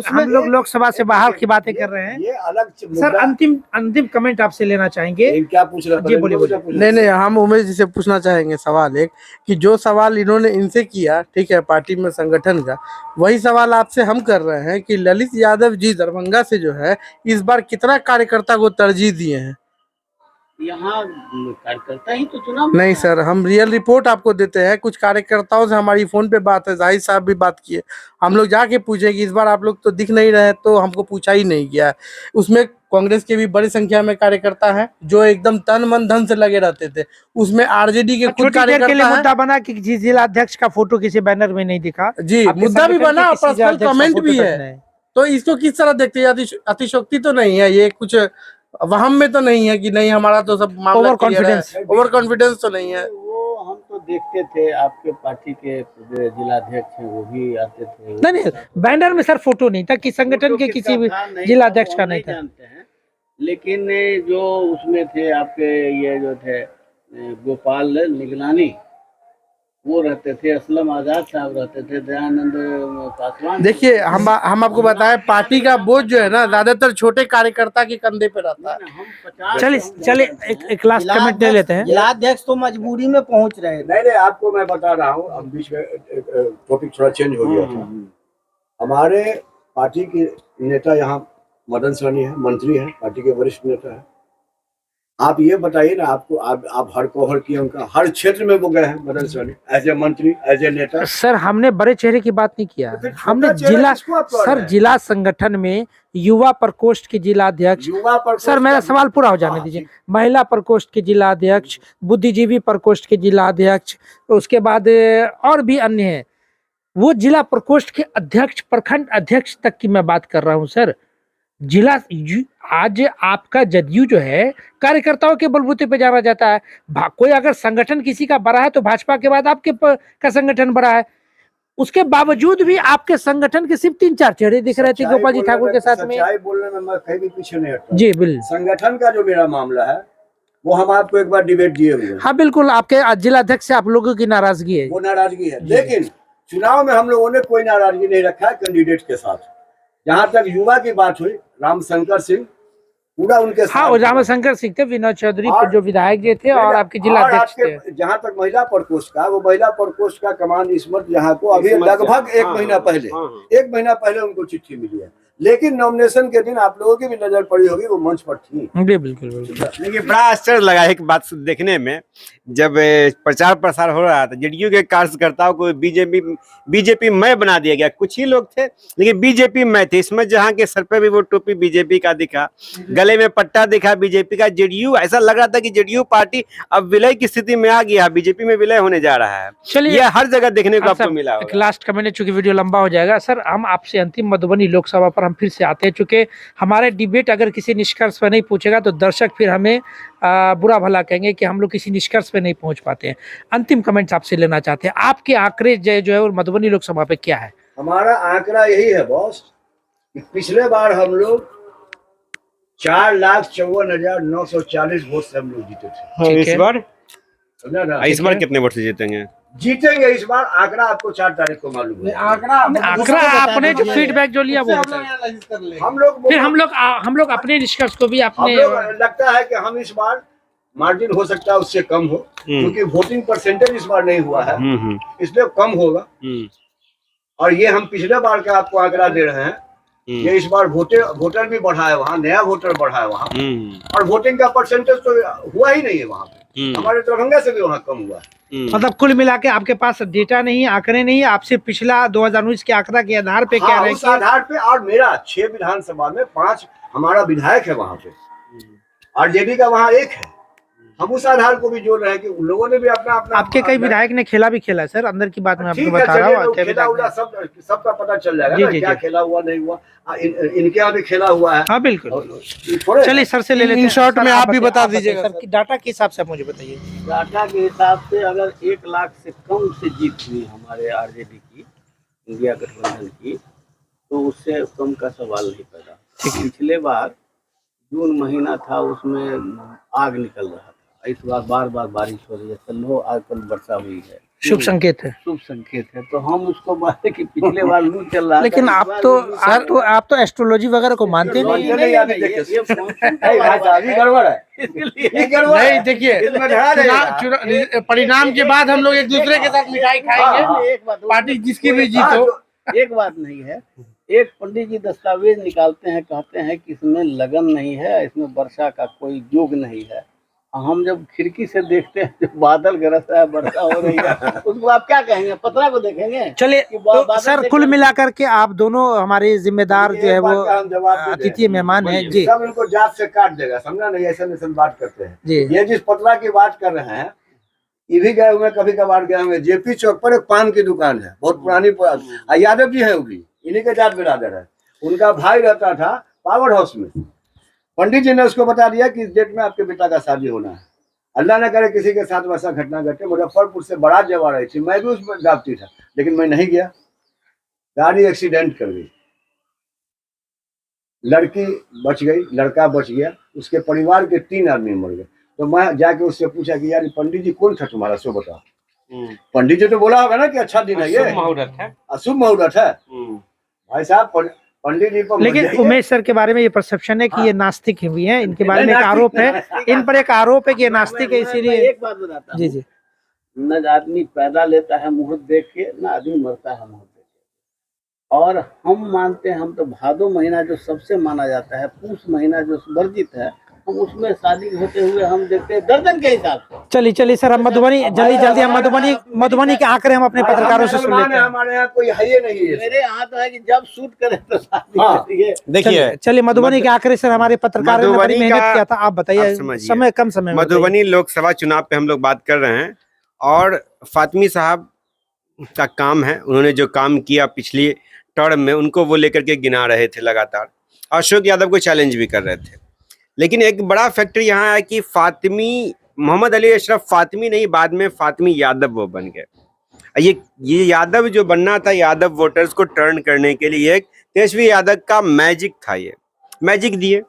लोकसभा से बाहर की बातें कर रहे हैं। ये अलग सर, मुद्दा- अंतिम कमेंट आपसे लेना चाहेंगे। इन क्या पूछ रहे जी, बोलिए। नहीं नहीं, हम उमेश जी से पूछना चाहेंगे सवाल एक, कि जो सवाल इन्होंने इनसे किया, ठीक है, पार्टी में संगठन का, वही सवाल आपसे हम कर रहे हैं कि ललित यादव जी दरभंगा से जो है इस बार कितना कार्यकर्ता को तरजीह दिए हैं? यहाँ कार्यकर्ता ही तो चुनाव नहीं सर, हम रियल रिपोर्ट आपको देते हैं। कुछ कार्यकर्ताओं से हमारी फोन पे बात है, जाहिद साहब भी बात किए, हम लोग जाके पूछे कि इस बार आप लोग तो दिख नहीं रहे, तो हमको पूछा ही नहीं गया। उसमें कांग्रेस के भी बड़ी संख्या में कार्यकर्ता हैं जो एकदम तन मन धन से लगे रहते थे। उसमें आरजेडी के कुछ छोटी देर के लिए कार्यकर्ता मुद्दा हैं। बना कि जिला अध्यक्ष का फोटो किसी बैनर में नहीं दिखा। जी, आपके मुद्दा भी संगठन के बना और किसी पर्सनल जिलाध्यक्ष का कमेंट फोटो भी तक है। नहीं। तो इसको किस तरह देखते हैं? अतिशोक्ति तो नहीं है ये? कुछ वहम में तो नहीं है कि नहीं हमारा तो सब मामला Over confidence। ओवर कॉन्फिडेंस तो नहीं है? वो हम तो देखते थे, आपके पार्टी के जिलाध्यक्ष हैं वो भी आते थे। नहीं, बैनर में सर फोटो नहीं था कि संगठन के किसी भी जिलाध्यक्ष का नहीं था। जानते हैं, लेकिन जो उसमें थे आपके ये जो थे गोपाल निगलानी, वो रहते थे, असलम आजाद साहब रहते थे, दयानंद पासवान। देखिए, हम आपको बताएं, पार्टी का बोझ जो है ना ज्यादातर छोटे कार्यकर्ता के कंधे पे रहता है। हम 50 चलिए एक लास्ट कमेंट ले लेते हैं। जिलाध्यक्ष तो मजबूरी में पहुंच रहे थे। नहीं, आपको मैं बता रहा हूँ, अब बीच में टॉपिक थोड़ा चेंज हो गया था। हमारे पार्टी के नेता यहाँ मदन सहनी है, मंत्री है, पार्टी के वरिष्ठ नेता है। आप ये बताइए ना, आपको आप हर कोहर किए उनका, हर क्षेत्र में वो गए हैं मदन सहनी, एज ए मंत्री, एज ए नेता। सर, हमने बड़े चेहरे की बात नहीं किया, फिर हमने छोटा चेहरा जिला किसको आप कह रहे सर हैं? जिला संगठन में युवा प्रकोष्ठ के जिला अध्यक्ष, युवा पर सर मेरा सवाल पूरा हो जाने दीजिए, महिला प्रकोष्ठ के जिला अध्यक्ष, बुद्धिजीवी प्रकोष्ठ के जिला अध्यक्ष, उसके बाद और भी अन्य हैं, वो जिला प्रकोष्ठ के अध्यक्ष, प्रखंड अध्यक्ष तक की मैं बात कर रहा हूँ सर। आज आपका जदयू जो है कार्यकर्ताओं के बलबूते पे जाना जाता है। कोई अगर संगठन किसी का बड़ा है तो भाजपा के बाद आपके का संगठन बड़ा है। उसके बावजूद भी आपके संगठन के सिर्फ 3-4 चेहरे दिख रहे थे गोपाल जी ठाकुर के साथ में। सच्चाई बोलने में मैं कहीं भी पीछे नहीं हटता। जी बिल्कुल, संगठन का जो मेरा मामला है वो हम आपको एक बार डिबेट दिए हुए हैं। हाँ बिल्कुल, आपके जिला अध्यक्ष से आप लोगों की नाराजगी है। वो नाराजगी है, लेकिन चुनाव में हम लोगों ने कोई नाराजगी नहीं रखा है कैंडिडेट के साथ। जहाँ तक युवा की बात हुई, रामशंकर सिंह पूरा उनके साथ। हाँ, रामशंकर सिंह थे, विनोद चौधरी जो विधायक जी थे और आपके जिला अध्यक्ष थे। जहाँ तक महिला प्रकोष्ठ का, वो महिला प्रकोष्ठ का कमान इस्मत जहाँ को अभी लगभग एक महीना पहले उनको चिट्ठी मिली है। लेकिन नॉमिनेशन के दिन आप लोगों की भी नजर पड़ी होगी, वो मंच पर थी। बिल्कुल। देखिए, बड़ा आश्चर्य लगा एक बात देखने में, जब प्रचार प्रसार हो रहा था, जेडीयू के कार्यकर्ताओं को बीजेपी मय बना दिया गया। कुछ ही लोग थे लेकिन बीजेपी मय थे। इसमें जहाँ के सर पे भी वो टोपी बीजेपी का दिखा, गले में पट्टा दिखा बीजेपी का। जेडीयू, ऐसा लग रहा था कि जेडीयू पार्टी अब विलय की स्थिति में आ गया, बीजेपी में विलय होने जा रहा है। चलिए, ये हर जगह देखने को आपको मिला एक लास्ट कमेंट, चूंकि वीडियो लंबा हो जाएगा सर, हम आपसे अंतिम मधुबनी लोकसभा पर हम फिर से आते हैं। चूंकि हमारे डिबेट अगर किसी निष्कर्ष पर नहीं पूछेगा तो दर्शक फिर हमें बुरा भला कहेंगे कि हम लोग किसी निष्कर्ष पे नहीं पहुंच पाते हैं। अंतिम कमेंट्स आपसे लेना चाहते हैं, आपके आंकड़े जो है वो मधुबनी लोकसभा पे क्या है? हमारा आंकड़ा यही है बॉस कि पिछले बार हम लोग 4,54,940 वोट से हम लोग जीते थे। इस बार समझा ना? इस बार कितने वोट से जीतेंगे? जीतेंगे इस बार। आंकड़ा आपको 4 तारीख को मालूम है। आंकड़ा आपने जो फीडबैक जो लिया वो बताइए। हम लोग फिर हम लोग अपने निष्कर्ष को भी हम अपने लोग लगता है कि हम इस बार मार्जिन हो सकता है उससे कम हो, क्योंकि वोटिंग परसेंटेज इस बार नहीं हुआ है, इसलिए कम होगा। और ये हम पिछले बार का आपको आंकड़ा दे रहे हैं, ये इस बार वोटर भी बढ़ा है, वहाँ नया वोटर बढ़ा है वहाँ, और वोटिंग का परसेंटेज तो हुआ ही नहीं है वहाँ पे। हमारे दरभंगा से भी वहाँ कम हुआ है। मतलब कुल मिला के आपके पास डेटा नहीं है, आंकड़े नहीं है, आपसे पिछला 2019 के आंकड़ा के आधार पे क्या उस आधार पे। और मेरा 6 विधानसभा में 5 हमारा विधायक है वहाँ पे, आरजेडी का वहाँ 1 है। हम उस आधार को भी जोड़ रहे हैं कि उन लोगों ने भी अपना आपके कई विधायक ने खेला भी खेला है सर, अंदर की बात मैं आपको बता रहा हूँ। सबका पता चल जाएगा ना, क्या खेला हुआ नहीं हुआ। इनके यहाँ भी खेला हुआ है। हाँ बिल्कुल। चलिए सर से ले लेते हैं। इन शॉर्ट में आप भी बता दीजिएगा सर कि डाटा के हिसाब से आप मुझे बताइए। डाटा के हिसाब से अगर 1 लाख से कम से जीत हुई हमारे आरजेडी की, इंडिया गठबंधन की, तो उससे कम का सवाल नहीं पैदा। पिछले बार जून महीना था, उसमें आग निकल रहा था। इस बार बार बार बारिश हो रही है, कल आजकल वर्षा हुई है, शुभ संकेत है। शुभ संकेत है। तो हम उसको बात कि पिछले बार लू चल रहा था, लेकिन इस आप बार तो भी लू आप तो एस्ट्रोलॉजी वगैरह को मानते नहीं। ये मौसम का वाला है। गड़बड़ है, इसलिए नहीं देखिए, इसमें ध्यान परिणाम के बाद हम लोग एक दूसरे के साथ मिठाई खाएंगे, एक बात पार्टी जिसकी भी जीतो। एक बात नहीं है, एक पंडित जी दस्तावेज निकालते हैं, कहते हैं कि इसमें लगन नहीं है, इसमें वर्षा का कोई योग नहीं है। हम जब खिड़की से देखते हैं, जो बादल गरज रहा है, वर्षा हो रही है, उसको आप क्या कहेंगे? पतरा को देखेंगे? चलिए कि तो बादल सर, देख कुल रहे हैं। मिलाकर के आप दोनों हमारे जिम्मेदार जो है वो अतिथि मेहमान हैं जी। सब इनको जात से काट देगा, समझा नहीं? ऐसे बात करते हैं जी। ये जिस पतला की बात कर रहे हैं, ये भी गए हुए, कभी कभार गए हुए। जेपी चौक पर एक पान की दुकान है, बहुत पुरानी, यादव जी है, वो भी इन्हीं के जात बिरादर है। उनका भाई रहता था पावर हाउस में। पंडित जी ने उसको बता दिया कि इस डेट में आपके बेटा का शादी होना है। अल्लाह न करे किसी के साथ वैसा घटना घटे। मुजफ्फरपुर से बारात जब आ रही थी, मैं भी उसमें जाती था, लेकिन मैं नहीं गया। गाड़ी एक्सीडेंट कर गई, लड़की बच गई, लड़का बच गया, उसके परिवार के 3 आदमी मर गए। तो मैं जाके उससे पूछा कि यार पंडित जी कौन था तुम्हारा, सो बताओ। पंडित जी तो बोला होगा ना कि अच्छा दिन है, ये अशुभ मुहूर्त है। भाई साहब, पंडित जी को लेकिन उमेश सर के बारे में ये परसेप्शन है कि ये नास्तिक भी हैं, इनके बारे में एक आरोप है, इन पर एक आरोप है कि ये नास्तिक है, इसीलिए। एक बात बताता जी हूँ, जी। न आदमी पैदा लेता है मुहूर्त देख के, न आदमी मरता है मुहूर्त देख के। और हम मानते हैं, हम तो भादो महीना जो सबसे माना जाता है, पूस महीना जो वर्जित है, हम उसमें शादी होते हुए हम देखते हैं दर्जन के हिसाब से। चलिए सर, हम मधुबनी जल्दी हम मधुबनी के आंकड़े हम अपने पत्रकारों से सुन लेते हैं। हमारे यहाँ कोई है ही नहीं है। मेरे यहाँ तो है कि जब शूट करे तो शादी करिए। देखिए, चलिए मधुबनी के आंकड़े सर, हमारे पत्रकारों ने बड़ी मेहनत किया था, आप बताइए, समय कम समय में मधुबनी लोकसभा चुनाव पे हम लोग बात कर रहे हैं, और फातिमी साहब का काम है, उन्होंने जो काम किया पिछली टर्म में, उनको वो लेकर के गिना रहे थे लगातार। अशोक यादव को चैलेंज भी कर रहे थे। लेकिन एक बड़ा फैक्टर यहाँ है कि फातिमी, मोहम्मद अली अशरफ फातिमी नहीं, बाद में फातिमी यादव वो बन गए। ये यादव जो बनना था, यादव वोटर्स को टर्न करने के लिए, एक तेजस्वी यादव का मैजिक था, ये मैजिक दिए।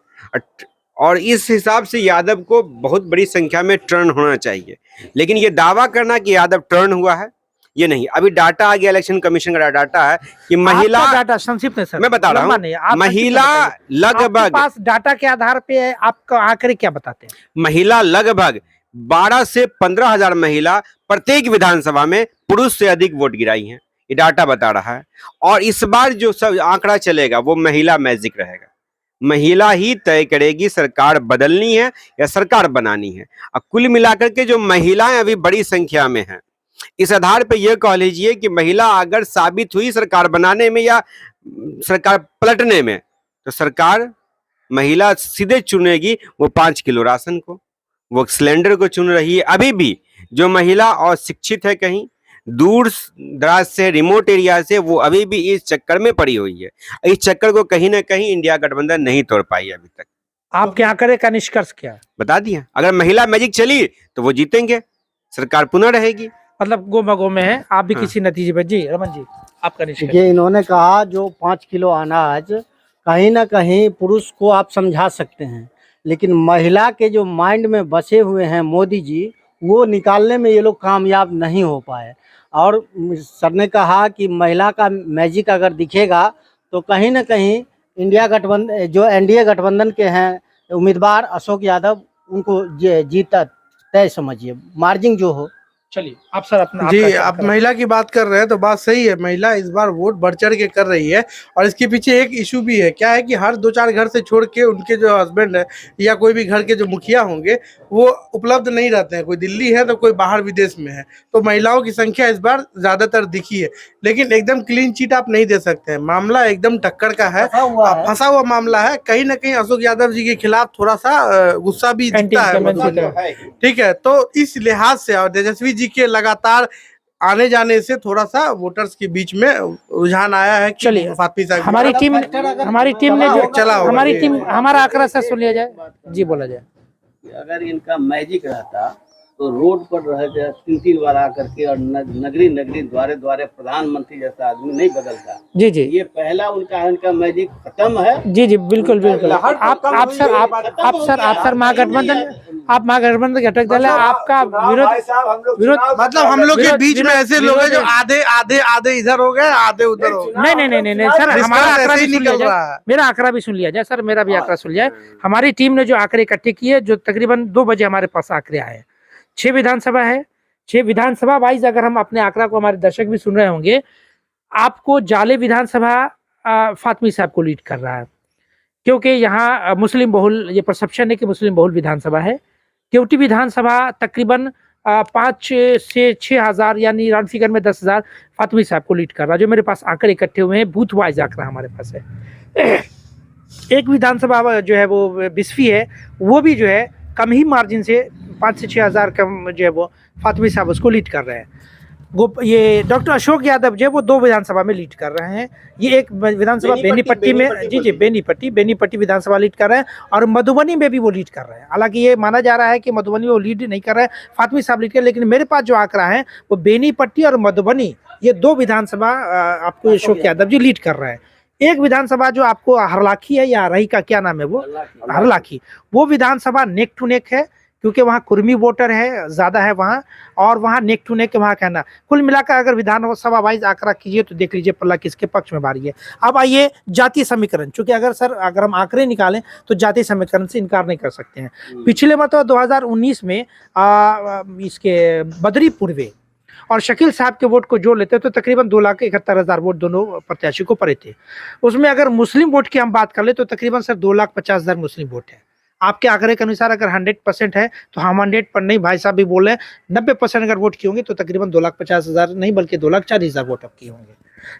और इस हिसाब से यादव को बहुत बड़ी संख्या में टर्न होना चाहिए। लेकिन ये दावा करना कि यादव टर्न हुआ है, ये नहीं। अभी डाटा आ गया, इलेक्शन कमीशन का डाटा है कि महिला, डाटा संक्षिप्त है सर, मैं बता रहा हूँ, महिला लगभग, पास डाटा के आधार पे आपका आंकड़े क्या बताते हैं? महिला लगभग 12 से 15 हजार महिला प्रत्येक विधानसभा में पुरुष से अधिक वोट गिराई हैं, ये डाटा बता रहा है। और इस बार जो सब आंकड़ा चलेगा वो महिला मैजिक रहेगा। महिला ही तय करेगी सरकार बदलनी है या सरकार बनानी है। अब कुल मिलाकर के जो महिलाएं अभी बड़ी संख्या में हैं, इस आधार पे ये कह लीजिए कि महिला अगर साबित हुई सरकार बनाने में या सरकार पलटने में, तो सरकार, महिला सीधे चुनेगी वो 5 किलो राशन को, वो सिलेंडर को चुन रही है। अभी भी जो महिला और शिक्षित है, कहीं दूर दराज से, रिमोट एरिया से, वो अभी भी इस चक्कर में पड़ी हुई है। इस चक्कर को कहीं ना कहीं इंडिया गठबंधन नहीं तोड़ पाई अभी तक। आपके आंकड़े का निष्कर्ष क्या है? बता दिया, अगर महिला मैजिक चली तो वो जीतेंगे, सरकार पुनः रहेगी। मतलब गो में है, आप भी किसी नतीजे पर। जी रमन जी, आपका निष्कर्ष। ये इन्होंने कहा जो 5 किलो अनाज, कहीं ना कहीं पुरुष को आप समझा सकते हैं, लेकिन महिला के जो माइंड में बसे हुए हैं मोदी जी, वो निकालने में ये लोग कामयाब नहीं हो पाए। और सर ने कहा कि महिला का मैजिक अगर दिखेगा तो कहीं ना कहीं इंडिया गठबंधन, जो एनडीए गठबंधन के हैं उम्मीदवार अशोक यादव, उनको जीता तय समझिए, मार्जिन जो हो। चलिए आप सर अपना। जी, आप महिला की बात कर रहे हैं तो बात सही है, महिला इस बार वोट बढ़ चढ़ के कर रही है। और इसके पीछे एक इशू भी है, क्या है कि हर 2-4 घर से छोड़ के उनके जो हस्बैंड है या कोई भी घर के जो मुखिया होंगे वो उपलब्ध नहीं रहते हैं। कोई दिल्ली है तो कोई बाहर विदेश में है, तो महिलाओं की संख्या इस बार ज्यादातर दिखी है। लेकिन एकदम क्लीन चिट आप नहीं दे सकते हैं, मामला एकदम टक्कर का है, फंसा हुआ मामला है। कहीं ना कहीं अशोक यादव जी के खिलाफ थोड़ा सा गुस्सा भी दिखता है, ठीक है। तो इस लिहाज से और तेजस्वी जी के लगातार आने जाने से थोड़ा सा वोटर्स के बीच में रुझान आया है। चलिए फातिमी साहब, हमारी टीम ने जो हमारी टीम, हमारा आंकड़ा से सुन लिया जाए। जी बोला जाए। अगर इनका मैजिक रहता तो रोड पर रह गया 3 बार आकर के और नगरी नगरी द्वारे द्वारे प्रधानमंत्री जैसा आदमी नहीं बदलता। जी जी ये पहला उनका मैजिक खत्म है। जी जी बिल्कुल बिल्कुल। आप सर महागठबंधन घटक दल है, आपका विरोध मतलब हम लोग के बीच में ऐसे लोग हैं जो आधे इधर हो गए, आधे उधर हो गए। नहीं सर, हमारा आंकड़ा भी सुन लिया जाए, मेरा आंकड़ा भी सुन लिया जाए सर, मेरा भी आंकड़ा सुन लिया जाए। हमारी टीम ने जो आंकड़े इकट्ठे किए, जो तकरीबन 2 बजे हमारे पास आंकड़े आए, 6 विधानसभा है, 6 विधानसभा वाइज अगर हम अपने आंकड़ा को, हमारे दर्शक भी सुन रहे होंगे, आपको जाले विधानसभा फातमी साहब को लीड कर रहा है, क्योंकि यहाँ मुस्लिम बहुल, ये परसेप्शन है कि मुस्लिम बहुल विधानसभा है। केवटी विधानसभा तकरीबन 5 से 6 हजार यानी राउंड फिगर में 10,000 फातमी साहब को लीड कर रहा है, जो मेरे पास आंकड़े इकट्ठे हुए हैं, बूथ वाइज आंकड़ा हमारे पास है। एक विधानसभा जो है वो बिस्फी है, वो भी जो है कम ही मार्जिन से 5 से 6 हजार कम जो है वो फातमी साहब उसको लीड कर रहे हैं। ये डॉक्टर अशोक यादव जो है वो 2 विधानसभा में लीड कर रहे हैं। ये एक विधानसभा बेनीपट्टी में, जी बेनीपट्टी विधानसभा लीड कर रहे हैं, और मधुबनी में भी वो लीड कर रहे हैं। हालांकि ये माना जा रहा है कि मधुबनी में वो लीड नहीं कर रहे हैं, फातमी साहब लीड कर रहे हैं, लेकिन मेरे पास जो आंकड़ा है वो बेनीपट्टी और मधुबनी, ये 2 विधानसभा आपको अशोक यादव जी लीड कर रहे हैं। एक विधानसभा जो आपको हरलाखी है या रही का क्या नाम है वो हरलाखी, वो विधानसभा नेक टू नेक है, क्योंकि वहाँ कुर्मी वोटर है ज़्यादा है वहाँ, और वहाँ नेक टू नेक वहाँ कहना। कुल मिलाकर अगर विधानसभा वाइज आंकड़ा कीजिए तो देख लीजिए पल्ला किसके पक्ष में भारी है। अब आइए जातीय समीकरण, चूंकि अगर हम आंकड़े निकालें तो जातीय समीकरण से इनकार नहीं कर सकते हैं। पिछले मतलब 2019 में इसके बदरी पूर्वे और शकील साहब के वोट को जोड़ लेते तो तकरीबन 2,71,000 वोट दोनों प्रत्याशी को पड़े थे। उसमें अगर मुस्लिम वोट की हम बात कर ले तो तकरीबन सर 2,50,000 मुस्लिम वोट है। आपके आंकड़े के अनुसार अगर 100% है तो हम 100 पर नहीं, भाई साहब भी बोल रहे हैं 90% अगर वोट किए होंगे तो तकरीबन 2,50,000 नहीं बल्कि 2,40,000 वोट अब किए होंगे।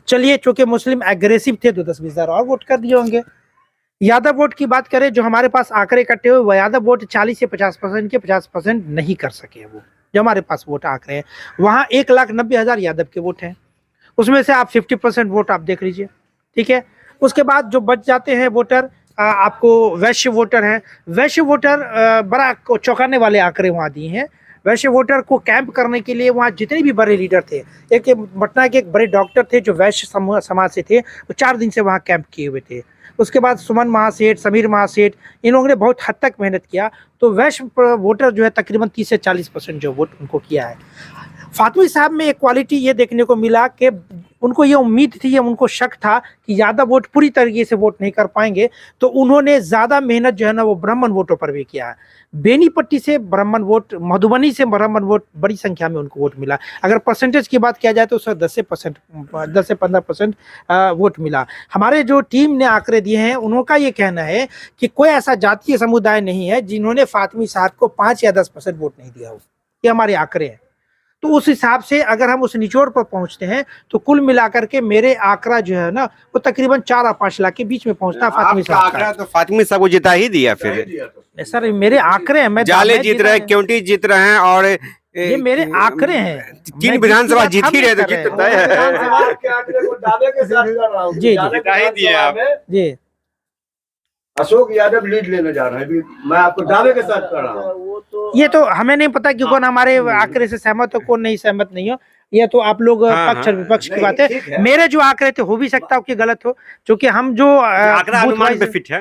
चलिए, चूंकि मुस्लिम एग्रेसिव थे तो 10-20,000 और वोट कर दिए होंगे। यादव वोट की बात करें, जो हमारे पास आंकड़े इकट्ठे हुए, वह यादव वोट 40 से 50% के 50% नहीं कर सके। वो जो हमारे पास वोट आंकड़े हैं, वहाँ 1,90,000 यादव के वोट हैं, उसमें से आप 50% वोट आप देख लीजिए, ठीक है। उसके बाद जो बच जाते हैं वोटर, आपको वैश्य वोटर हैं। वैश्य वोटर बड़ा चौंकाने वाले आंकड़े वहाँ दिए हैं। वैश्य वोटर को कैंप करने के लिए वहाँ जितने भी बड़े लीडर थे, एक पटना के एक बड़े डॉक्टर थे जो वैश्य समाज से थे, वो 4 दिन से वहाँ कैंप किए हुए थे। उसके बाद सुमन महासेठ, समीर महासेठ, इन लोगों ने बहुत हद तक मेहनत किया, तो वैश्य वोटर जो है तकरीबन 30 से 40% जो वोट उनको किया है। फातमी साहब में एक क्वालिटी ये देखने को मिला कि उनको ये उम्मीद थी, ये उनको शक था कि यादव वोट पूरी तरीके से वोट नहीं कर पाएंगे, तो उन्होंने ज़्यादा मेहनत जो है ना वो ब्राह्मण वोटों पर भी किया है। बेनीपट्टी से ब्राह्मण वोट, मधुबनी से ब्राह्मण वोट, बड़ी संख्या में उनको वोट मिला। अगर परसेंटेज की बात किया जाए तो उसका 10 से 15% वोट मिला। हमारे जो टीम ने आंकड़े दिए हैं, उनका ये कहना है कि कोई ऐसा जातीय समुदाय नहीं है जिन्होंने फातमी साहब को 5 या 10% वोट नहीं दिया हो। ये हमारे आंकड़े हैं। तो उस हिसाब से अगर हम उस निचोड़ पर पहुंचते हैं तो कुल मिलाकर के मेरे आंकड़ा जो है ना वो तकरीबन 4 और 5 लाख के बीच में पहुंचता है फातमी साहब का। आंकड़ा तो फातमी साहब को जिता ही दिया फिर। सर मेरे आंकड़े हैं, मैं जाले जीत रहे हैं, केवटी जीत रहे हैं, और ये मेरे आंकड़े हैं। 3 विधानसभा जीत ही रहे तो जीतता है। जी जी अशोक यादव लीड लेने जा रहे हैं, अभी मैं आपको दावे के साथ कर रहा हूँ। ये तो हमें नहीं पता कि कौन हमारे आंकड़े से सहमत हो, कौन नहीं सहमत नहीं हो। ये तो आप लोग पक्ष और विपक्ष की बात है। मेरे जो आंकड़े थे हो भी सकता है कि गलत हो, क्योंकि हम जो आंकड़ा अनुमान पे फिट है,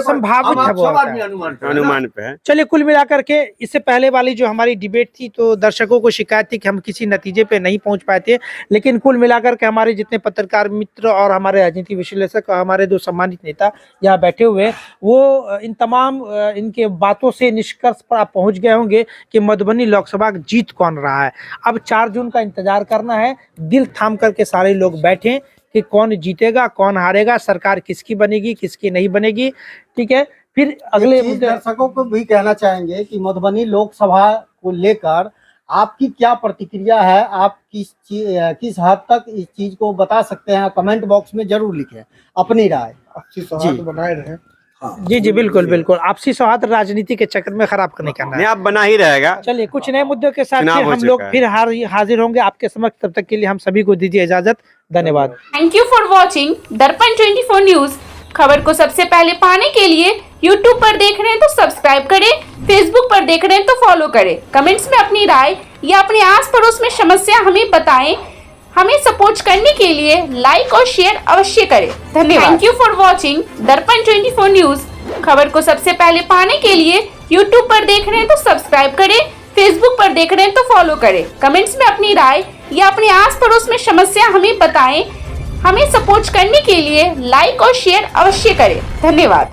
संभावित है वो अनुमान पे है। चलिए, कुल मिलाकर के इससे पहले वाली जो हमारी डिबेट थी तो दर्शकों को शिकायत थी कि हम किसी नतीजे पे नहीं पहुंच पाए थे, लेकिन कुल मिलाकर के हमारे जितने पत्रकार मित्र और हमारे राजनीतिक विश्लेषक और हमारे 2 सम्मानित नेता यहाँ बैठे हुए, वो इन तमाम इनके बातों से निष्कर्ष पर आप पहुंच गए होंगे कि मधुबनी लोकसभा जीत कौन रहा है। अब 4 जून का इंतजार करना है, दिल थाम करके सारे लोग बैठे कि कौन जीतेगा, कौन हारेगा, सरकार किसकी बनेगी, किसकी नहीं बनेगी, ठीक है। फिर अगले दर्शकों को भी कहना चाहेंगे कि मधुबनी लोकसभा को लेकर आपकी क्या प्रतिक्रिया है, आप किस हद तक इस चीज को बता सकते हैं, कमेंट बॉक्स में जरूर लिखें अपनी राय। आपसी सौहार्द बनाए रहे। जी जी बिल्कुल बिल्कुल, आपसी सौहार्द राजनीति के चक्कर में खराब नहीं करना है। आप बना ही रहेगा। चलिए, कुछ नए मुद्दों के साथ हम लोग फिर हाजिर होंगे आपके समक्ष। तब तक के लिए हम सभी को दीजिए इजाजत। धन्यवाद। थैंक यू फॉर वॉचिंग दर्पण 24 न्यूज। खबर को सबसे पहले पाने के लिए यूट्यूब पर देख रहे हैं तो सब्सक्राइब करें, फेसबुक पर देख रहे हैं तो फॉलो करें। कमेंट्स में अपनी राय या अपने आस पड़ोस में समस्या हमें बताएं। हमें सपोर्ट करने के लिए लाइक और शेयर अवश्य करें। धन्यवाद। थैंक यू फॉर वॉचिंग दर्पण 24 न्यूज। खबर को सबसे पहले पाने के लिए यूट्यूब पर देख रहे हैं तो सब्सक्राइब करें, फेसबुक पर देख रहे हैं तो फॉलो करें। कमेंट्स में अपनी राय या अपने आस पड़ोस में समस्या हमें बताएं। हमें सपोर्ट करने के लिए लाइक और शेयर अवश्य करें। धन्यवाद।